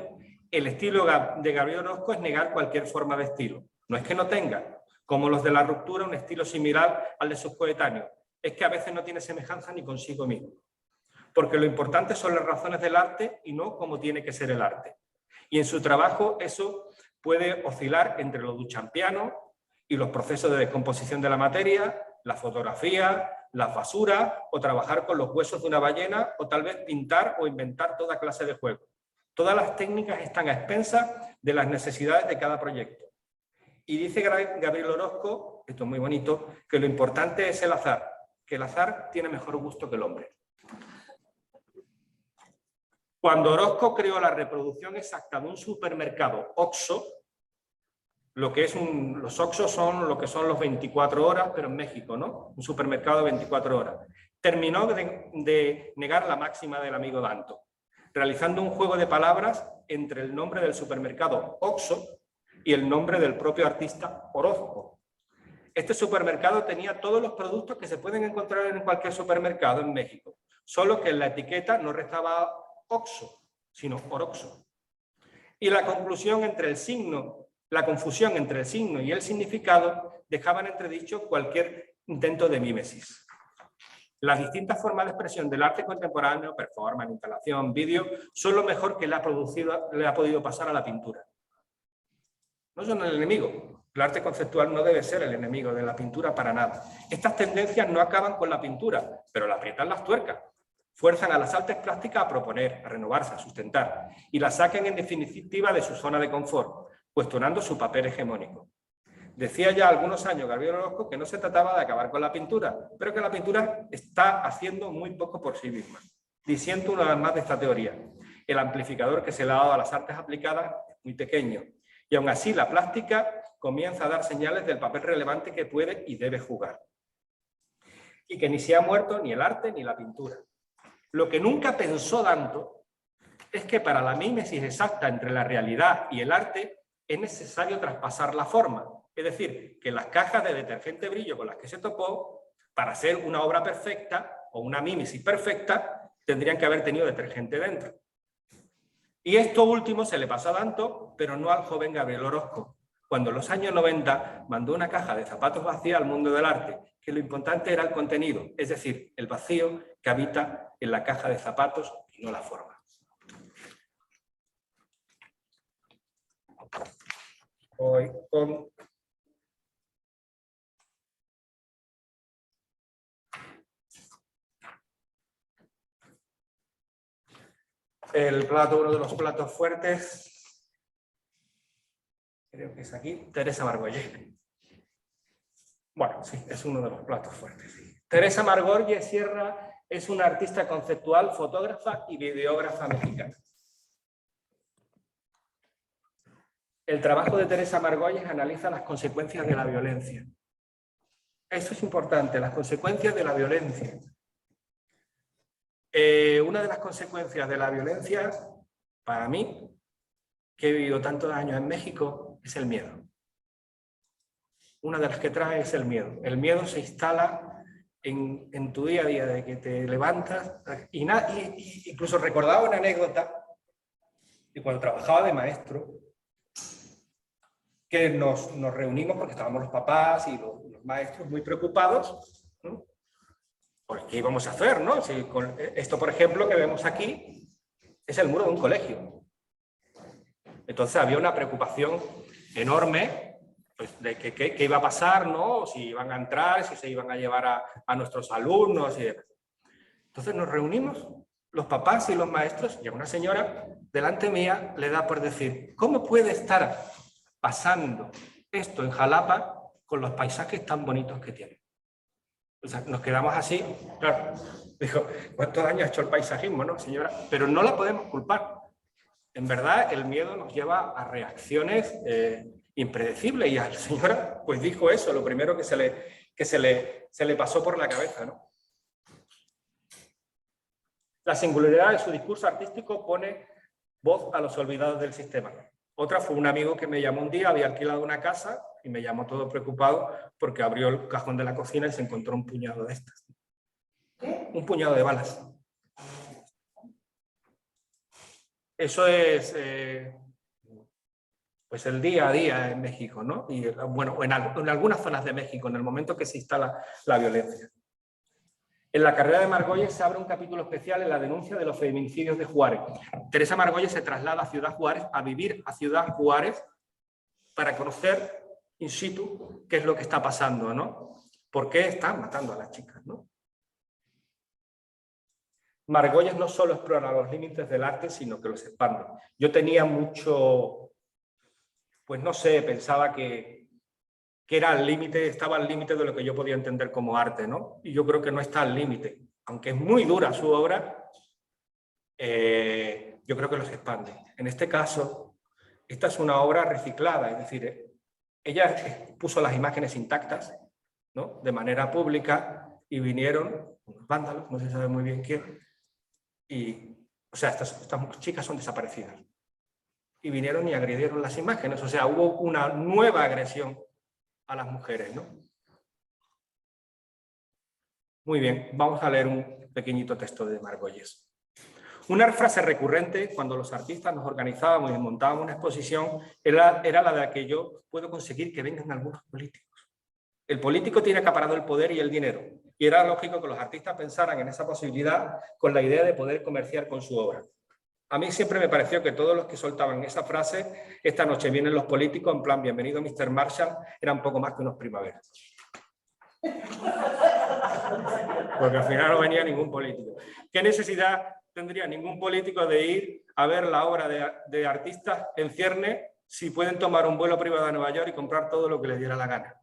el estilo de Gabriel Orozco es negar cualquier forma de estilo. No es que no tenga, como los de la ruptura, un estilo similar al de sus coetáneos. Es que a veces no tiene semejanza ni consigo mismo. Porque lo importante son las razones del arte y no cómo tiene que ser el arte. Y en su trabajo eso puede oscilar entre lo duchampiano y los procesos de descomposición de la materia, la fotografía, las basuras o trabajar con los huesos de una ballena o tal vez pintar o inventar toda clase de juegos. Todas las técnicas están a expensas de las necesidades de cada proyecto. Y dice Gabriel Orozco, esto es muy bonito, que lo importante es el azar, que el azar tiene mejor gusto que el hombre. Cuando Orozco creó la reproducción exacta de un supermercado OXXO, los OXXO son lo que son los 24 horas, pero en México, ¿no? Un supermercado de 24 horas. Terminó de negar la máxima del amigo Danto, realizando un juego de palabras entre el nombre del supermercado OXXO y el nombre del propio artista Orozco. Este supermercado tenía todos los productos que se pueden encontrar en cualquier supermercado en México, solo que en la etiqueta no restaba OXXO, sino Oroxo. Y la confusión entre el signo y el significado dejaban entredicho cualquier intento de mímesis. Las distintas formas de expresión del arte contemporáneo, performance, instalación, vídeo, son lo mejor que le ha podido pasar a la pintura. No son el enemigo. El arte conceptual no debe ser el enemigo de la pintura para nada. Estas tendencias no acaban con la pintura, pero la aprietan las tuercas. Fuerzan a las artes plásticas a proponer, a renovarse, a sustentar, y las saquen en definitiva de su zona de confort, cuestionando su papel hegemónico. Decía ya algunos años Gabriel Orozco que no se trataba de acabar con la pintura, pero que la pintura está haciendo muy poco por sí misma. Disiento una vez más de esta teoría. El amplificador que se le ha dado a las artes aplicadas es muy pequeño, y aún así la plástica comienza a dar señales del papel relevante que puede y debe jugar. Y que ni se ha muerto ni el arte ni la pintura. Lo que nunca pensó Danto es que para la mímesis exacta entre la realidad y el arte es necesario traspasar la forma. Es decir, que las cajas de detergente brillo con las que se topó, para hacer una obra perfecta o una mímesis perfecta, tendrían que haber tenido detergente dentro. Y esto último se le pasó a Danto, pero no al joven Gabriel Orozco, cuando en los años 90 mandó una caja de zapatos vacía al mundo del arte, que lo importante era el contenido, es decir, el vacío que habita en la caja de zapatos y no la forma. Voy con... uno de los platos fuertes, creo que es aquí, Teresa Margolles. Bueno, sí, es uno de los platos fuertes. Sí. Teresa Margolles Sierra es una artista conceptual, fotógrafa y videógrafa mexicana. El trabajo de Teresa Margolles analiza las consecuencias de la violencia. Eso es importante, las consecuencias de la violencia. Una de las consecuencias de la violencia, para mí, que he vivido tantos años en México, es el miedo. Una de las que trae es el miedo. El miedo se instala en tu día a día, de que te levantas. Y incluso recordaba una anécdota de cuando trabajaba de maestro, que nos reunimos porque estábamos los papás y los maestros muy preocupados, ¿no? Pues, ¿qué íbamos a hacer, no? Si con esto, por ejemplo, que vemos aquí, es el muro de un colegio. Entonces había una preocupación enorme, pues, de qué iba a pasar, ¿no? Si iban a entrar, si se iban a llevar a nuestros alumnos y demás. Entonces nos reunimos, los papás y los maestros, y a una señora delante mía le da por decir, ¿cómo puede estar pasando esto en Jalapa con los paisajes tan bonitos que tiene? O sea, nos quedamos así, claro. Dijo, ¿cuántos años ha hecho el paisajismo, no, señora? Pero no la podemos culpar. En verdad, el miedo nos lleva a reacciones impredecibles, y a la señora pues dijo eso, lo primero que se le pasó por la cabeza, ¿no? La singularidad de su discurso artístico pone voz a los olvidados del sistema. Otra fue un amigo que me llamó un día, había alquilado una casa y me llamó todo preocupado porque abrió el cajón de la cocina y se encontró un puñado de estas. ¿Qué? Un puñado de balas. Eso es pues el día a día en México, ¿no? Y bueno, en algunas zonas de México, en el momento que se instala la violencia. En la carrera de Margolles se abre un capítulo especial en la denuncia de los feminicidios de Juárez. Teresa Margolles se traslada a Ciudad Juárez, a vivir a Ciudad Juárez, para conocer in situ qué es lo que está pasando, ¿no? ¿Por qué están matando a las chicas, ¿no? Margolles no solo explora los límites del arte, sino que los expande. Yo tenía mucho, pues no sé, pensaba que era el límite, estaba al límite de lo que yo podía entender como arte, ¿no? Y yo creo que no está al límite. Aunque es muy dura su obra, yo creo que los expande. En este caso, esta es una obra reciclada, es decir, ella puso las imágenes intactas, ¿no? De manera pública, y vinieron unos vándalos, no se sabe muy bien quién, y, o sea, estas chicas son desaparecidas. Y vinieron y agredieron las imágenes, o sea, hubo una nueva agresión a las mujeres, ¿no? Muy bien, vamos a leer un pequeñito texto de Margolles. Una frase recurrente cuando los artistas nos organizábamos y montábamos una exposición era la de que yo puedo conseguir que vengan algunos políticos. El político tiene acaparado el poder y el dinero, y era lógico que los artistas pensaran en esa posibilidad con la idea de poder comerciar con su obra. A mí siempre me pareció que todos los que soltaban esa frase, esta noche vienen los políticos, en plan, bienvenido Mr. Marshall, eran poco más que unos primaveras. Porque al final no venía ningún político. ¿Qué necesidad tendría ningún político de ir a ver la obra de artistas en cierne si pueden tomar un vuelo privado a Nueva York y comprar todo lo que les diera la gana?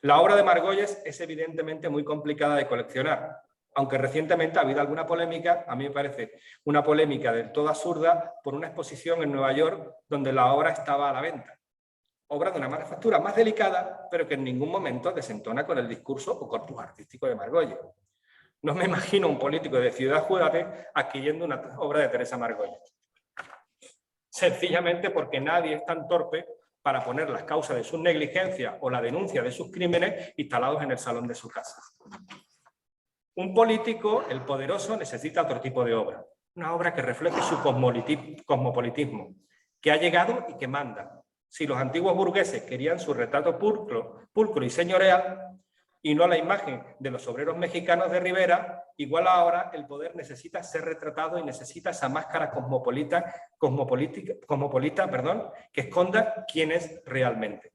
La obra de Margolles es evidentemente muy complicada de coleccionar, aunque recientemente ha habido alguna polémica, a mí me parece una polémica del todo absurda, por una exposición en Nueva York donde la obra estaba a la venta. Obra de una manufactura más delicada, pero que en ningún momento desentona con el discurso o corpus artístico de Margolles. No me imagino un político de Ciudad Juárez adquiriendo una obra de Teresa Margolles. Sencillamente porque nadie es tan torpe para poner las causas de sus negligencias o la denuncia de sus crímenes instalados en el salón de su casa. Un político, el poderoso, necesita otro tipo de obra. Una obra que refleje su cosmopolitismo, que ha llegado y que manda. Si los antiguos burgueses querían su retrato pulcro y señorial, y no la imagen de los obreros mexicanos de Rivera, igual ahora el poder necesita ser retratado y necesita esa máscara cosmopolita, que esconda quién es realmente.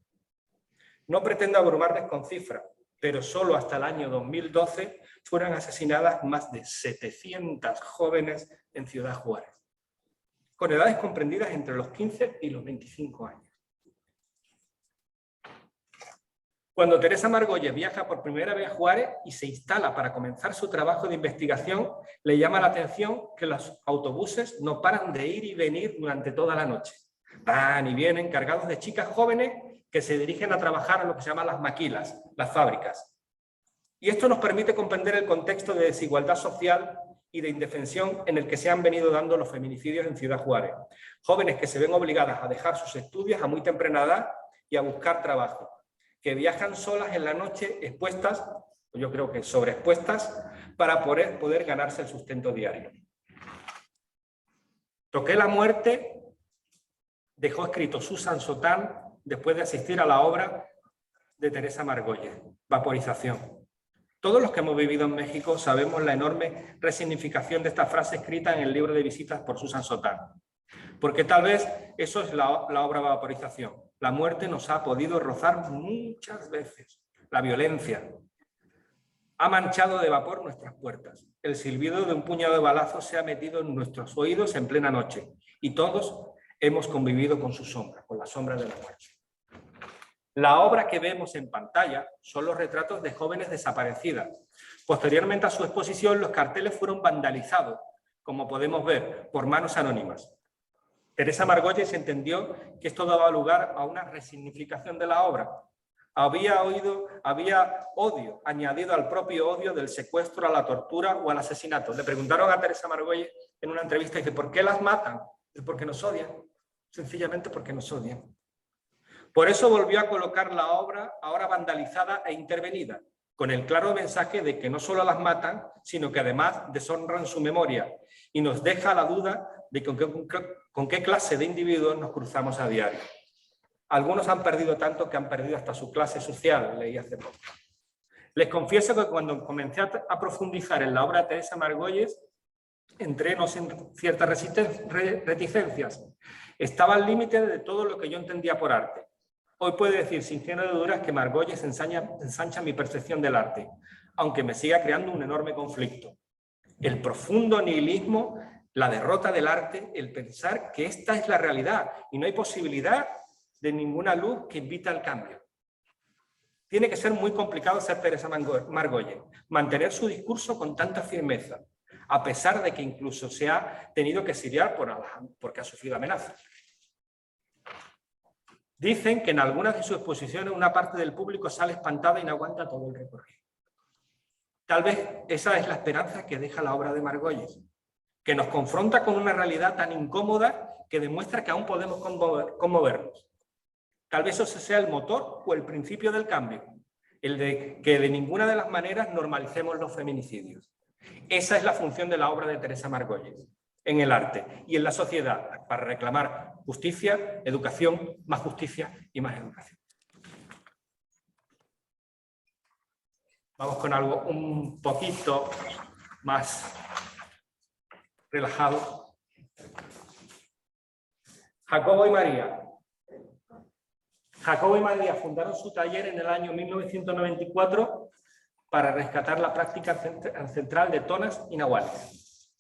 No pretendo abrumarles con cifras, pero solo hasta el año 2012 fueron asesinadas más de 700 jóvenes en Ciudad Juárez, con edades comprendidas entre los 15 y los 25 años. Cuando Teresa Margolles viaja por primera vez a Juárez y se instala para comenzar su trabajo de investigación, le llama la atención que los autobuses no paran de ir y venir durante toda la noche. Van y vienen cargados de chicas jóvenes que se dirigen a trabajar en lo que se llaman las maquilas, las fábricas. Y esto nos permite comprender el contexto de desigualdad social y de indefensión en el que se han venido dando los feminicidios en Ciudad Juárez. Jóvenes que se ven obligadas a dejar sus estudios a muy temprana edad y a buscar trabajo, que viajan solas en la noche expuestas, yo creo que sobreexpuestas, para poder ganarse el sustento diario. Toqué la muerte, dejó escrito Susan Sotán después de asistir a la obra de Teresa Margolles, Vaporización. Todos los que hemos vivido en México sabemos la enorme resignificación de esta frase escrita en el libro de visitas por Susan Sotán. Porque tal vez eso es la obra Vaporización. La muerte nos ha podido rozar muchas veces. La violencia ha manchado de vapor nuestras puertas. El silbido de un puñado de balazos se ha metido en nuestros oídos en plena noche. Y todos hemos convivido con su sombra, con la sombra de la muerte. La obra que vemos en pantalla son los retratos de jóvenes desaparecidas. Posteriormente a su exposición, los carteles fueron vandalizados, como podemos ver, por manos anónimas. Teresa Margolles entendió que esto daba lugar a una resignificación de la obra. Había odio añadido al propio odio del secuestro, a la tortura o al asesinato. Le preguntaron a Teresa Margolles en una entrevista, dice, ¿por qué las matan? Dice, porque nos odian, sencillamente porque nos odian. Por eso volvió a colocar la obra ahora vandalizada e intervenida, con el claro mensaje de que no solo las matan, sino que además deshonran su memoria y nos deja la duda de con qué clase de individuos nos cruzamos a diario. Algunos han perdido tanto que han perdido hasta su clase social, leí hace poco. Les confieso que cuando comencé a profundizar en la obra de Teresa Margolles, entré en ciertas reticencias. Estaba al límite de todo lo que yo entendía por arte. Hoy puedo decir sin género de dudas que Margolles ensancha mi percepción del arte, aunque me siga creando un enorme conflicto. El profundo nihilismo, la derrota del arte, el pensar que esta es la realidad y no hay posibilidad de ninguna luz que invite al cambio. Tiene que ser muy complicado ser Teresa Margolles, mantener su discurso con tanta firmeza, a pesar de que incluso se ha tenido que exiliar porque ha sufrido amenazas. Dicen que en algunas de sus exposiciones una parte del público sale espantada y no aguanta todo el recorrido. Tal vez esa es la esperanza que deja la obra de Margolles, que nos confronta con una realidad tan incómoda que demuestra que aún podemos conmovernos. Tal vez eso sea el motor o el principio del cambio, el de que de ninguna de las maneras normalicemos los feminicidios. Esa es la función de la obra de Teresa Margolles, en el arte y en la sociedad, para reclamar justicia, educación, más justicia y más educación. Vamos con algo un poquito más relajado. Jacobo y María. Jacobo y María fundaron su taller en el año 1994 para rescatar la práctica ancestral de tonas y nahuales.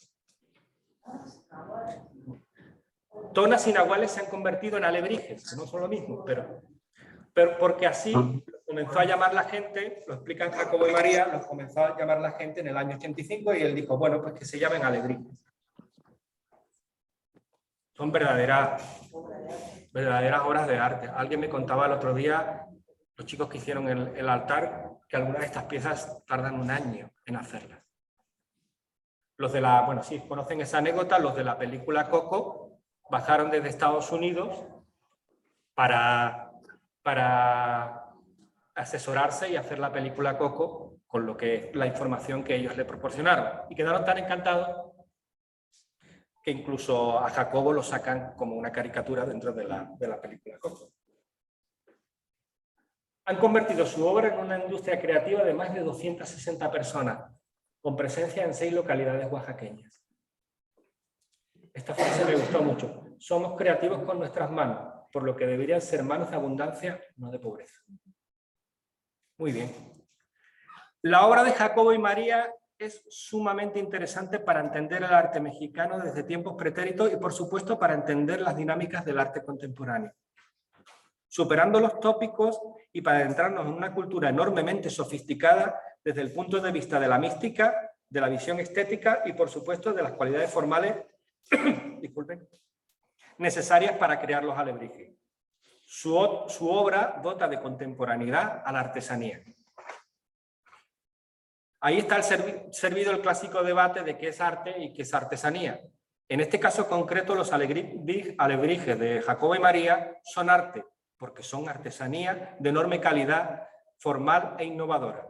Tonas y nahuales se han convertido en alebrijes, que no son lo mismo, pero porque así comenzó a llamar la gente, lo explican Jacobo y María, los comenzó a llamar la gente en el año 85 y él dijo, bueno, pues que se llamen alebrijes. Son verdaderas obras de arte. Alguien me contaba el otro día, los chicos que hicieron el altar, que algunas de estas piezas tardan un año en hacerlas. Los de la, bueno, sí, conocen esa anécdota, los de la película Coco bajaron desde Estados Unidos para asesorarse y hacer la película Coco con lo que la información que ellos le proporcionaron. Y quedaron tan encantados que incluso a Jacobo lo sacan como una caricatura dentro de la película Coco. Han convertido su obra en una industria creativa de más de 260 personas, con presencia en 6 localidades oaxaqueñas. Esta frase me gustó mucho. Somos creativos con nuestras manos, por lo que deberían ser manos de abundancia, no de pobreza. Muy bien. La obra de Jacobo y María es sumamente interesante para entender el arte mexicano desde tiempos pretéritos y, por supuesto, para entender las dinámicas del arte contemporáneo. Superando los tópicos y para adentrarnos en una cultura enormemente sofisticada desde el punto de vista de la mística, de la visión estética y, por supuesto, de las cualidades formales disculpen, necesarias para crear los alebrijes. Su obra dota de contemporaneidad a la artesanía. Ahí está servido el clásico debate de qué es arte y qué es artesanía. En este caso concreto, los alebrijes de Jacobo y María son arte, porque son artesanía de enorme calidad formal e innovadora.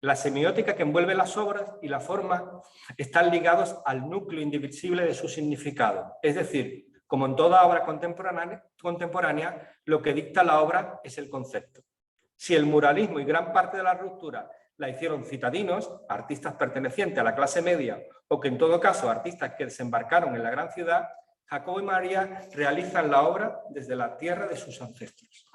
La semiótica que envuelve las obras y la forma están ligados al núcleo indivisible de su significado. Es decir, como en toda obra contemporánea, lo que dicta la obra es el concepto. Si el muralismo y gran parte de la ruptura la hicieron citadinos, artistas pertenecientes a la clase media, o que en todo caso artistas que desembarcaron en la gran ciudad, Jacobo y María realizan la obra desde la tierra de sus ancestros.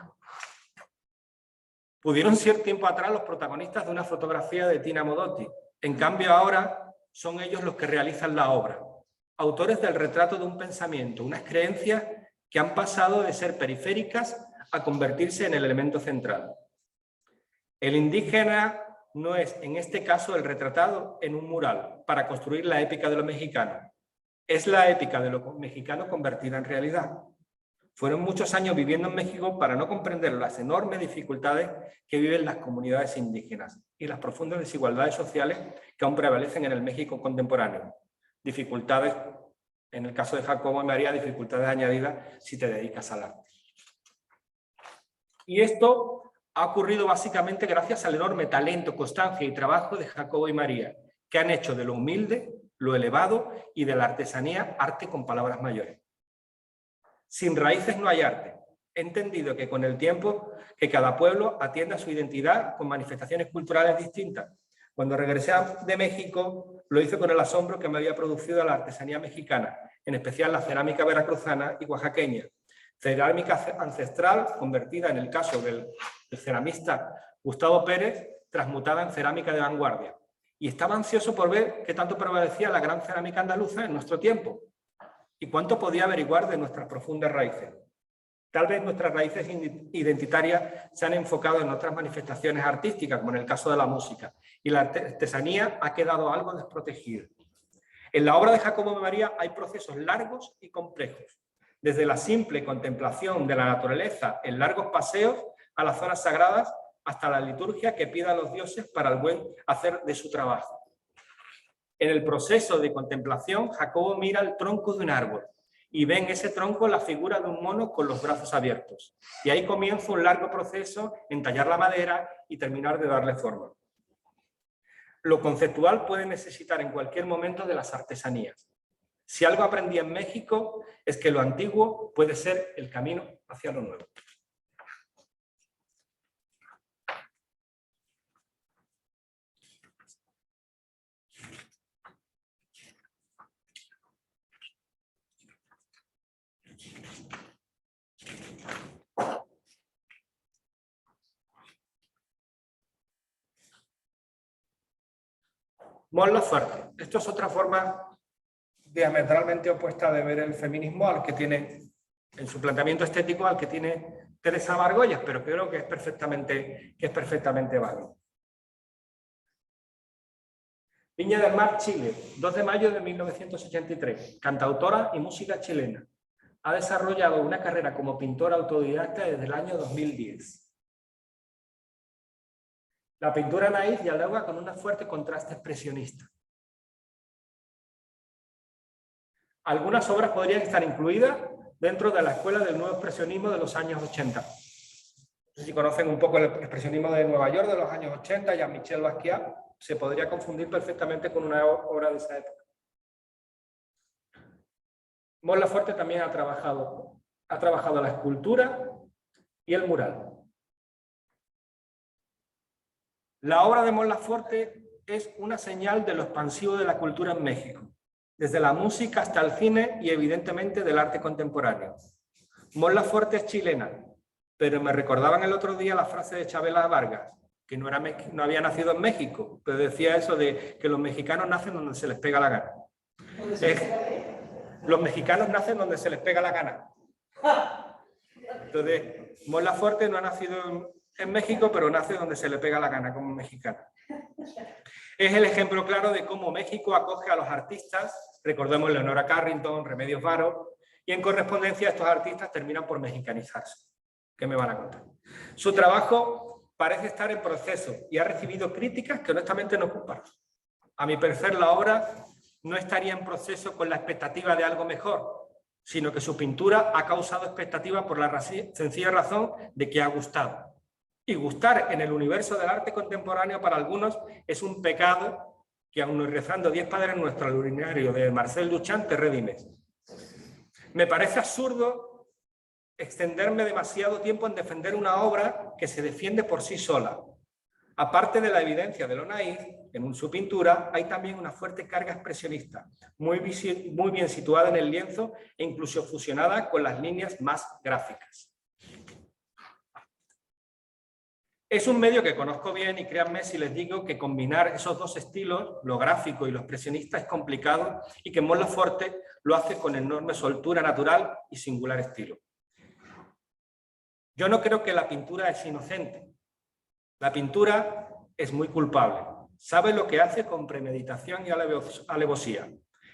Pudieron ser tiempo atrás los protagonistas de una fotografía de Tina Modotti. En cambio ahora son ellos los que realizan la obra. Autores del retrato de un pensamiento, unas creencias que han pasado de ser periféricas a convertirse en el elemento central. El indígena no es, en este caso, el retratado en un mural para construir la épica de los mexicanos. Es la épica de los mexicanos convertida en realidad. Fueron muchos años viviendo en México para no comprender las enormes dificultades que viven las comunidades indígenas y las profundas desigualdades sociales que aún prevalecen en el México contemporáneo. Dificultades, en el caso de Jacobo y María, dificultades añadidas si te dedicas al arte. Y esto ha ocurrido básicamente gracias al enorme talento, constancia y trabajo de Jacobo y María, que han hecho de lo humilde, lo elevado y de la artesanía arte con palabras mayores. Sin raíces no hay arte. He entendido que con el tiempo que cada pueblo atienda a su identidad con manifestaciones culturales distintas. Cuando regresé de México lo hice con el asombro que me había producido la artesanía mexicana, en especial la cerámica veracruzana y oaxaqueña. Cerámica ancestral convertida en el caso del ceramista Gustavo Pérez, transmutada en cerámica de vanguardia. Y estaba ansioso por ver qué tanto prevalecía la gran cerámica andaluza en nuestro tiempo y cuánto podía averiguar de nuestras profundas raíces. Tal vez nuestras raíces identitarias se han enfocado en otras manifestaciones artísticas, como en el caso de la música, y la artesanía ha quedado algo desprotegida. En la obra de Jacobo y María hay procesos largos y complejos, desde la simple contemplación de la naturaleza en largos paseos a las zonas sagradas hasta la liturgia que pida a los dioses para el buen hacer de su trabajo. En el proceso de contemplación, Jacobo mira el tronco de un árbol y ve en ese tronco la figura de un mono con los brazos abiertos. Y ahí comienza un largo proceso en tallar la madera y terminar de darle forma. Lo conceptual puede necesitar en cualquier momento de las artesanías. Si algo aprendí en México es que lo antiguo puede ser el camino hacia lo nuevo. Mon Laferte. Esto es otra forma diametralmente opuesta de ver el feminismo al que tiene, en su planteamiento estético, al que tiene Teresa Margolles, pero creo que es perfectamente válido. Viña del Mar, Chile, 2 de mayo de 1983, cantautora y música chilena. Ha desarrollado una carrera como pintora autodidacta desde el año 2010. La pintura naif dialoga con un fuerte contraste expresionista. Algunas obras podrían estar incluidas dentro de la escuela del nuevo expresionismo de los años 80. No sé si conocen un poco el expresionismo de Nueva York de los años 80, Jean-Michel Basquiat, se podría confundir perfectamente con una obra de esa época. Mon Laferte también ha trabajado la escultura y el mural. La obra de Mon Laferte es una señal de lo expansivo de la cultura en México, desde la música hasta el cine y evidentemente del arte contemporáneo. Mon Laferte es chilena, pero me recordaban el otro día la frase de Chabela Vargas, que no había nacido en México, pero decía eso de que los mexicanos nacen donde se les pega la gana. Los mexicanos nacen donde se les pega la gana. Entonces, Mon Laferte no ha nacido en México, pero nace donde se le pega la gana como mexicana. Es el ejemplo claro de cómo México acoge a los artistas, recordemos Leonora Carrington, Remedios Varo, y en correspondencia estos artistas terminan por mexicanizarse. ¿Qué me van a contar? Su trabajo parece estar en proceso y ha recibido críticas que honestamente no comparto. A mi parecer, la obra no estaría en proceso con la expectativa de algo mejor, sino que su pintura ha causado expectativa por la sencilla razón de que ha gustado. Y gustar en el universo del arte contemporáneo para algunos es un pecado que, aun rezando 10 Padres Nuestros al urinario de Marcel Duchamp, te redimes. Me parece absurdo extenderme demasiado tiempo en defender una obra que se defiende por sí sola. Aparte de la evidencia de lo naif, en su pintura hay también una fuerte carga expresionista, muy bien situada en el lienzo e incluso fusionada con las líneas más gráficas. Es un medio que conozco bien y créanme si les digo que combinar esos dos estilos, lo gráfico y lo expresionista, es complicado y que Mon Laferte lo hace con enorme soltura natural y singular estilo. Yo no creo que la pintura es inocente. La pintura es muy culpable. Sabe lo que hace con premeditación y alevosía.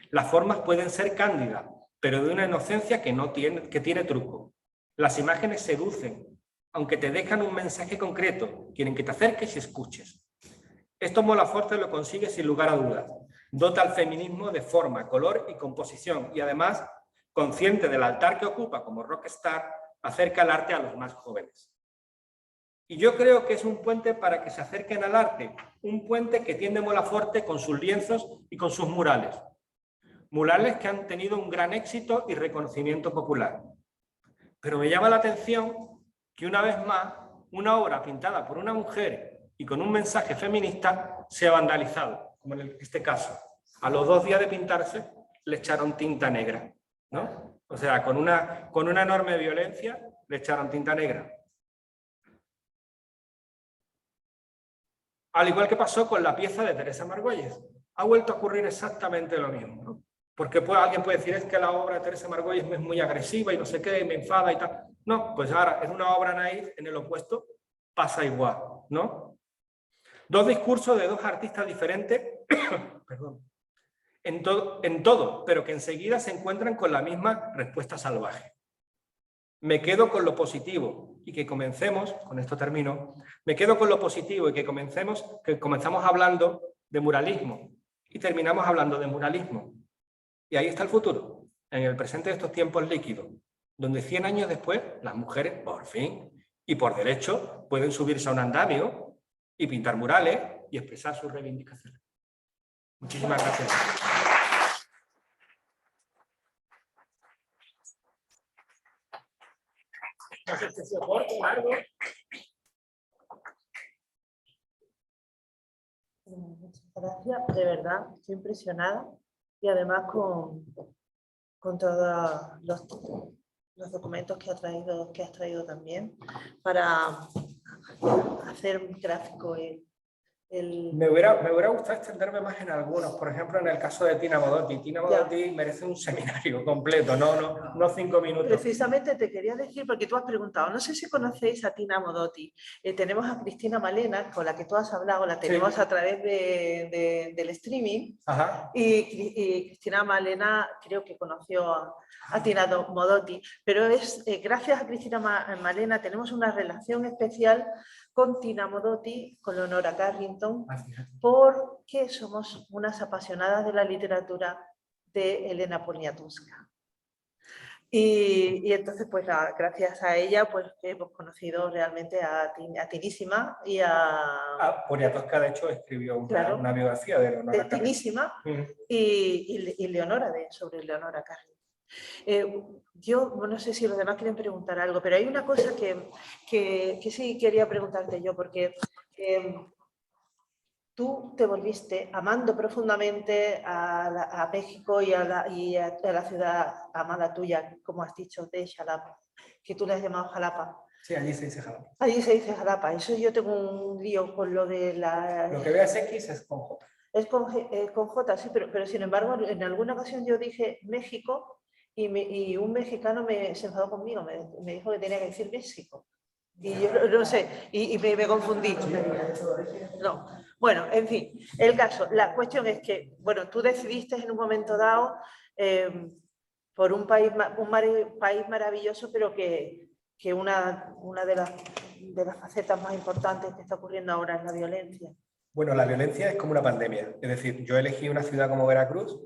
Las formas pueden ser cándidas, pero de una inocencia que tiene truco. Las imágenes seducen, aunque te dejan un mensaje concreto, quieren que te acerques y escuches. Esto Mon Laferte lo consigue sin lugar a dudas. Dota al feminismo de forma, color y composición y además, consciente del altar que ocupa como rockstar, acerca el arte a los más jóvenes. Y yo creo que es un puente para que se acerquen al arte, un puente que tiende Mon Laferte con sus lienzos y con sus murales. Murales que han tenido un gran éxito y reconocimiento popular. Pero me llama la atención que una vez más, una obra pintada por una mujer y con un mensaje feminista se ha vandalizado, como en este caso. A los 2 días de pintarse le echaron tinta negra, ¿no? O sea, con una enorme violencia le echaron tinta negra. Al igual que pasó con la pieza de Teresa Margolles. Ha vuelto a ocurrir exactamente lo mismo, ¿no? Porque alguien puede decir, es que la obra de Teresa Margolles es muy agresiva y no sé qué, me enfada y tal. No, pues ahora en una obra naif, en el opuesto, pasa igual, ¿no? 2 discursos de 2 artistas diferentes, perdón, en todo, pero que enseguida se encuentran con la misma respuesta salvaje. Me quedo con lo positivo y que comencemos, con esto termino, me quedo con lo positivo y que comenzamos hablando de muralismo y terminamos hablando de muralismo. Y ahí está el futuro, en el presente de estos tiempos líquidos, donde 100 años después las mujeres, por fin, y por derecho, pueden subirse a un andamio y pintar murales y expresar sus reivindicaciones. Muchísimas gracias. No sé si se corta, largo. Muchas gracias, de verdad, estoy impresionada y además con todos los documentos que has traído también para hacer un gráfico. Me hubiera gustado extenderme más en algunos, por ejemplo en el caso de Tina Modotti. Tina Modotti merece un seminario completo, no 5 minutos. Precisamente te quería decir, porque tú has preguntado, no sé si conocéis a Tina Modotti. Tenemos a Cristina Malena, con la que tú has hablado, la tenemos sí, a través del streaming. Ajá. Y Cristina Malena creo que conoció a Tina Modotti, pero es gracias a Cristina Malena tenemos una relación especial con Tina Modotti, con Leonora Carrington, porque somos unas apasionadas de la literatura de Elena Poniatowska. Y entonces, pues gracias a ella, pues hemos conocido realmente a Tinísima y a... Poniatowska, de hecho, escribió una biografía de Leonora Carrington. Tinísima y Leonora, sobre Leonora Carrington. Yo no sé si los demás quieren preguntar algo, pero hay una cosa que sí quería preguntarte yo, porque tú te volviste amando profundamente a México y a la ciudad amada tuya, como has dicho, de Xalapa, que tú le has llamado Jalapa. Sí, allí se dice Jalapa. Allí se dice Jalapa. Eso yo tengo un lío con lo de la... Lo que veas X es con J. Es con J, sí, pero sin embargo, en alguna ocasión yo dije México y un mexicano se enfadó conmigo, me dijo que tenía que decir México. Y yo no sé, y me confundí. No. Bueno, en fin, el caso, la cuestión es que, bueno, tú decidiste en un momento dado por un país maravilloso, pero que una de las facetas más importantes que está ocurriendo ahora es la violencia. Bueno, la violencia es como una pandemia. Es decir, yo elegí una ciudad como Veracruz,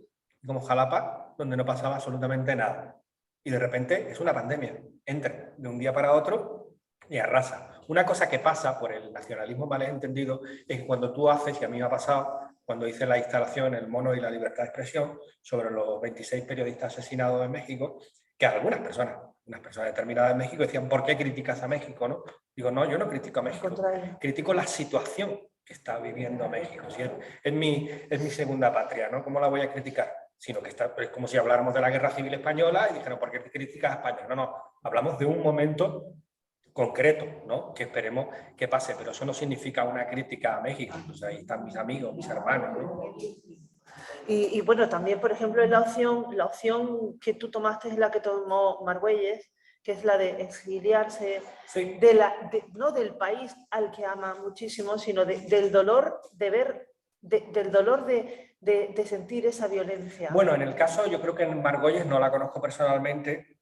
como Jalapa, donde no pasaba absolutamente nada. Y de repente es una pandemia. Entra de un día para otro y arrasa. Una cosa que pasa por el nacionalismo mal entendido es que cuando tú haces, y a mí me ha pasado, cuando hice la instalación El mono y la libertad de expresión sobre los 26 periodistas asesinados en México, que algunas personas determinadas en México decían, ¿por qué criticas a México? ¿No? Digo, no, yo no critico a México, critico la situación que está viviendo México. ¿Sí? Es mi segunda patria, ¿no? ¿Cómo la voy a criticar? Sino que es como si habláramos de la Guerra Civil Española y dijeron, ¿por qué criticas a España? No, no, hablamos de un momento concreto, ¿no? Que esperemos que pase, pero eso no significa una crítica a México. Pues ahí están mis amigos, mis hermanos, ¿no? Y bueno, también, por ejemplo, la opción que tú tomaste es la que tomó Margüelles, que es la de exiliarse, sí. No del país al que ama muchísimo, sino del dolor de ver, del dolor de sentir esa violencia. Bueno, en el caso, yo creo que en Margüelles no la conozco personalmente,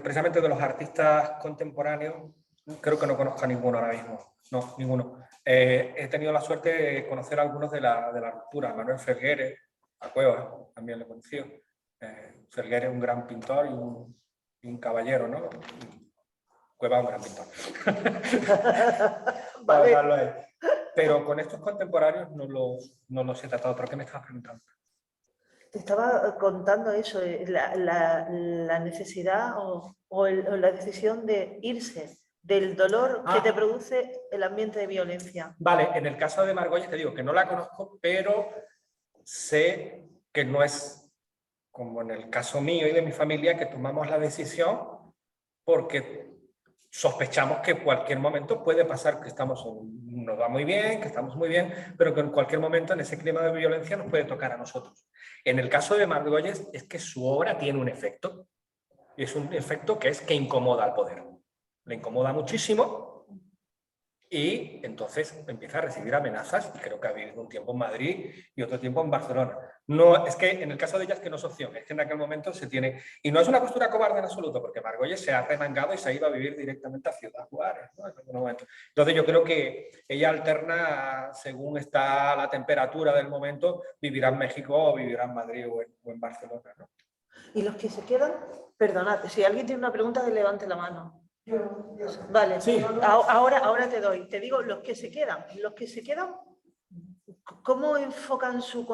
precisamente de los artistas contemporáneos, creo que no conozco a ninguno ahora mismo, no, ninguno. He tenido la suerte de conocer a algunos de la ruptura, Manuel Felguere, a Cuevas, también lo he conocido. Felguere es un gran pintor y un caballero, ¿no? Cuevas es un gran pintor. Vale. Pero con estos contemporáneos no los he tratado. ¿Por qué me estabas preguntando? Te estaba contando eso, la necesidad o la decisión de irse del dolor que te produce el ambiente de violencia. Vale, en el caso de Margüelles te digo que no la conozco, pero sé que no es como en el caso mío y de mi familia, que tomamos la decisión porque sospechamos que en cualquier momento puede pasar que nos va muy bien, que estamos muy bien, pero que en cualquier momento en ese clima de violencia nos puede tocar a nosotros. En el caso de Margüelles es que su obra tiene un efecto, y es un efecto que incomoda al poder. Le incomoda muchísimo y entonces empieza a recibir amenazas, y creo que ha vivido un tiempo en Madrid y otro tiempo en Barcelona. No, es que en el caso de ella es que no es opción, es que en aquel momento se tiene... Y no es una postura cobarde en absoluto, porque Margüelles se ha remangado y se ha ido a vivir directamente a Ciudad Juárez, ¿no? En algún momento. Entonces yo creo que ella alterna, según está la temperatura del momento, vivirá en México o vivirá en Madrid o en Barcelona, ¿no? Y los que se quedan, perdonad, si alguien tiene una pregunta, que levante la mano. Vale, sí. Ahora te doy. Te digo, los que se quedan, ¿cómo enfocan su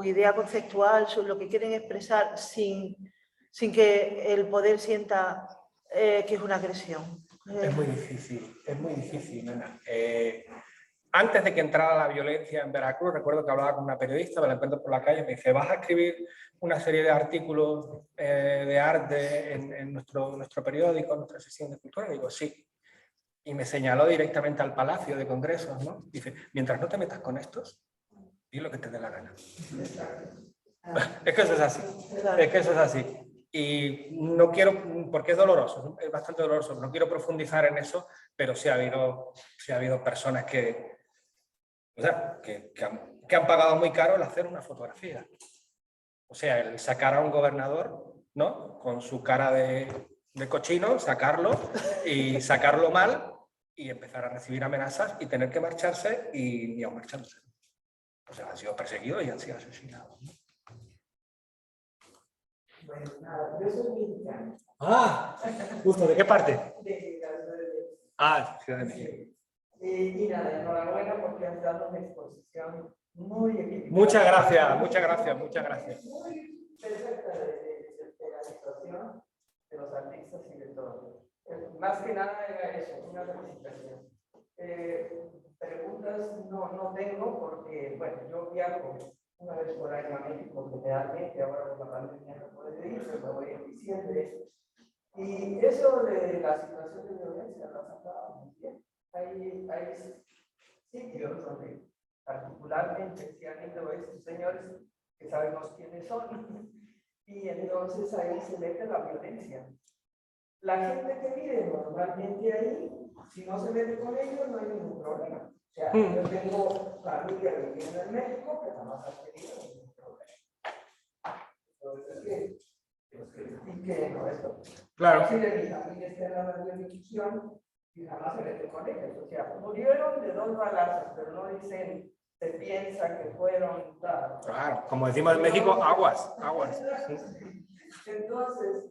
idea conceptual, lo que quieren expresar sin que el poder sienta que es una agresión? Es muy difícil, nena. Antes de que entrara la violencia en Veracruz, recuerdo que hablaba con una periodista, me la encuentro por la calle, me dice, ¿vas a escribir una serie de artículos de arte en nuestro periódico, en nuestra sección de cultura? Y digo, sí. Y me señaló directamente al Palacio de Congresos, ¿no? Dice, mientras no te metas con estos, di lo que te dé la gana. Es que eso es así. Y no quiero, porque es doloroso, es bastante doloroso, no quiero profundizar en eso, pero sí ha habido personas que han pagado muy caro el hacer una fotografía. O sea, el sacar a un gobernador, ¿no? Con su cara de cochino, sacarlo mal y empezar a recibir amenazas y tener que marcharse y ni aún marchándose. O sea, han sido perseguidos y han sido asesinados, ¿no? Bueno, nada, yo soy mexicano. Justo, ¿de qué parte? De Ciudad de México. Y nada, enhorabuena porque has dado una exposición muy equilibrada. Muchas gracias. Muy perfecta de la situación de los artistas y de todo. Más que nada era eso, una presentación. Preguntas no tengo porque, bueno, yo viajo una vez por año a México generalmente, ahora con la pandemia no puedo ir, pero me voy en diciembre. Y eso de la situación de violencia lo has hablado muy bien. Hay sitios donde particularmente se han ido estos señores que sabemos quiénes son y entonces ahí se mete la violencia. La gente que vive normalmente ahí, si no se mete con ellos, no hay ningún problema. O sea, yo tengo familia viviendo en México que jamás ha tenido ningún problema. Entonces, que no esto. Claro. Si mi familia está en la radiodifusión y jamás se mete con ellos. O sea, murieron de 2 balazos, pero no dicen, se piensa que fueron tal. Claro, como decimos en México, aguas. Entonces,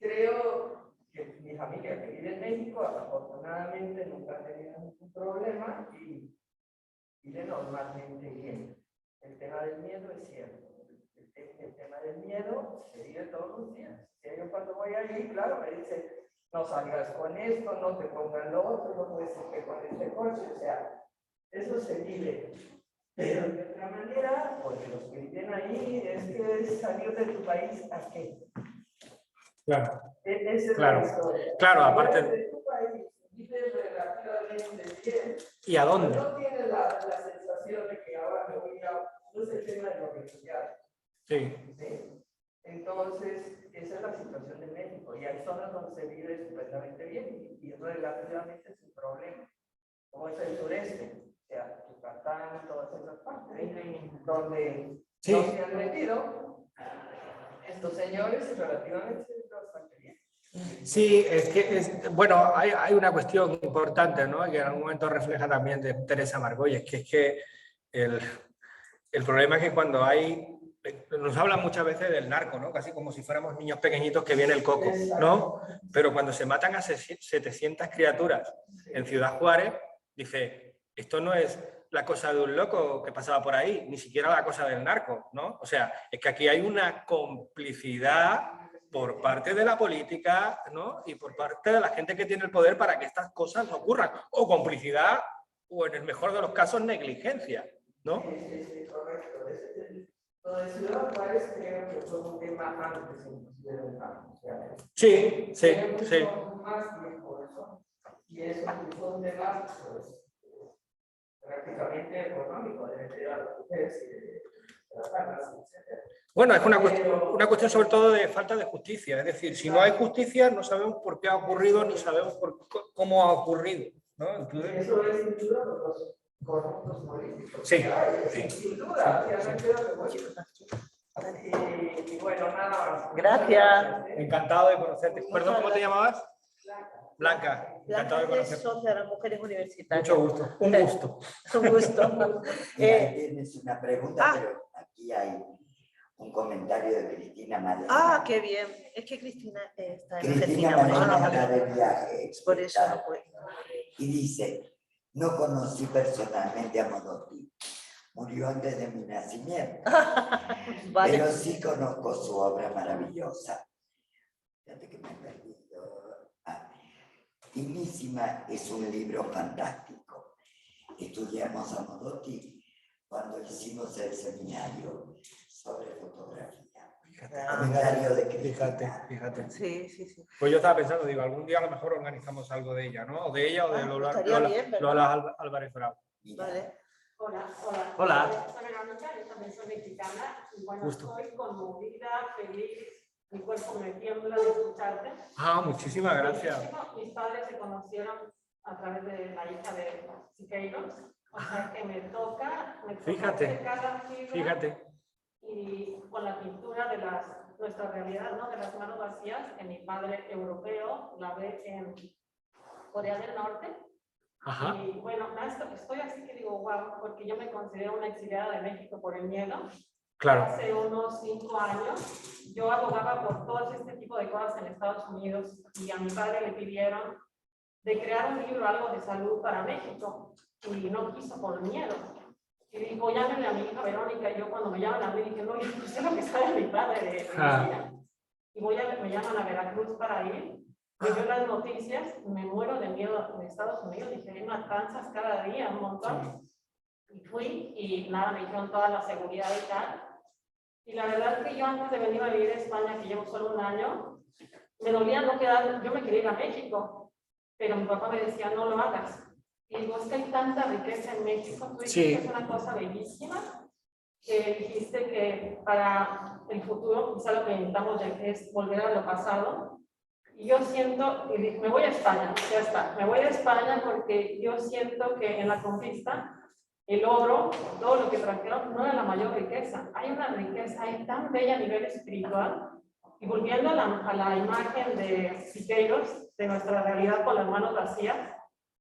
creo que mi familia que vive en México, afortunadamente nunca ha tenido ningún problema y vive normalmente bien. El tema del miedo es cierto. El tema del miedo se vive todos los días. Yo cuando voy allí, claro, me dicen, no salgas con esto, no te pongas lo otro, no puedes ir con este coche, o sea, eso se vive. Pero de otra manera, porque los que viven ahí es que es salir de tu país a qué. Claro. Esa es Claro. la historia. Claro, aparte. De tu país, vives relativamente bien. ¿Y a dónde? No tienes la sensación de que ahora me voy a. No es el tema de los refugiados. Sí. ¿Sí? Entonces, esa es la situación de México. Y hay zonas donde se vive estupendamente bien y relativamente sin problema. Como es el sureste, o sea, Yucatán, todas esas partes, donde sí. no se han metido estos señores relativamente bastante bien. Sí, es que, bueno, hay una cuestión importante, ¿no? Que en algún momento refleja también de Teresa Margolles, que es que el problema es que cuando nos hablan muchas veces del narco, ¿no? Casi como si fuéramos niños pequeñitos que viene el coco, ¿no? Pero cuando se matan a 700 criaturas en Ciudad Juárez, dice, esto no es la cosa de un loco que pasaba por ahí, ni siquiera la cosa del narco, ¿no? O sea, es que aquí hay una complicidad por parte de la política, ¿no? Y por parte de la gente que tiene el poder para que estas cosas no ocurran. O complicidad, o en el mejor de los casos, negligencia, ¿no? Sí, correcto. Lo de Ciudad Juárez creo que fue un tema antes inclusive del narco. Sí. Más tiempo eso. Y eso fue un tema pues, prácticamente económico, de meter a las mujeres y de tratarlas, etc. Bueno, es una cuestión sobre todo de falta de justicia. Es decir, si no hay justicia, no sabemos por qué ha ocurrido, ni sabemos cómo ha ocurrido, ¿no? Entonces, eso es sin duda los corruptos políticos. Sí. Sin duda, y bueno, nada más. Gracias. Encantado de conocerte. Perdón, ¿cómo te llamabas? Blanca. Encantado de Blanca es conocerte. socia de las mujeres universitarias. Mucho gusto. Un gusto. Un gusto. Mira, ahí tienes una pregunta, ah. pero aquí hay un comentario de Cristina Malena. Ah, qué bien. Es que Cristina está en Cristina Argentina. Malena está de viaje. Por eso no puede. Y dice, no conocí personalmente a Modotti. Murió antes de mi nacimiento. Vale. Pero sí conozco su obra maravillosa. Fíjate que me he perdido. Finísima es un libro fantástico. Estudiamos a Modotti cuando hicimos el seminario sobre fotografía. Comentario de Cristina. Fíjate. Sí. Pues yo estaba pensando, digo, algún día a lo mejor organizamos algo de ella, ¿no? O de ella o de estaría Lola Álvarez Bravo. Vale. Hola. Soy Verónica, yo también soy mexicana. Y bueno, estoy conmovida, feliz, mi cuerpo me tiembla de escucharte. Muchísimas gracias. Mis padres se conocieron a través de la hija de Siqueiros, o sea que me toca cada fibra. Fíjate. Y con la pintura de nuestra realidad, ¿no? De las manos vacías, que mi padre europeo la ve en Corea del Norte. Ajá. Y bueno, estoy así que digo, wow, porque yo me considero una exiliada de México por el miedo. Claro. Hace unos 5 años yo abogaba por todo este tipo de cosas en Estados Unidos y a mi padre le pidieron de crear un libro, algo de salud para México, y no quiso por miedo. Y dijo, llámenle a mi hija Verónica, y yo cuando me llaman a mí dije, no, yo no sé lo que sabe mi padre de medicina. Y me llaman a Veracruz para ir, yo veo las noticias, me muero de miedo Estados Unidos, dije, hay matanzas cada día, un montón. Y fui y nada, me dijeron toda la seguridad y tal. Y la verdad es que yo antes de venir a vivir a España, que llevo solo un año, me dolía no quedar, yo me quería ir a México, pero mi papá me decía, no lo hagas. Y digo, es que hay tanta riqueza en México, tú dices que es una cosa bellísima, que dijiste que para el futuro, quizá lo que necesitamos es volver a lo pasado. Y yo siento, y dije, me voy a España, ya está, me voy a España porque yo siento que en la conquista, el oro, todo lo que trajeron, no era la mayor riqueza. Hay una riqueza, hay tan bella a nivel espiritual. Y volviendo a la imagen de Siqueiros, de nuestra realidad con las manos vacías,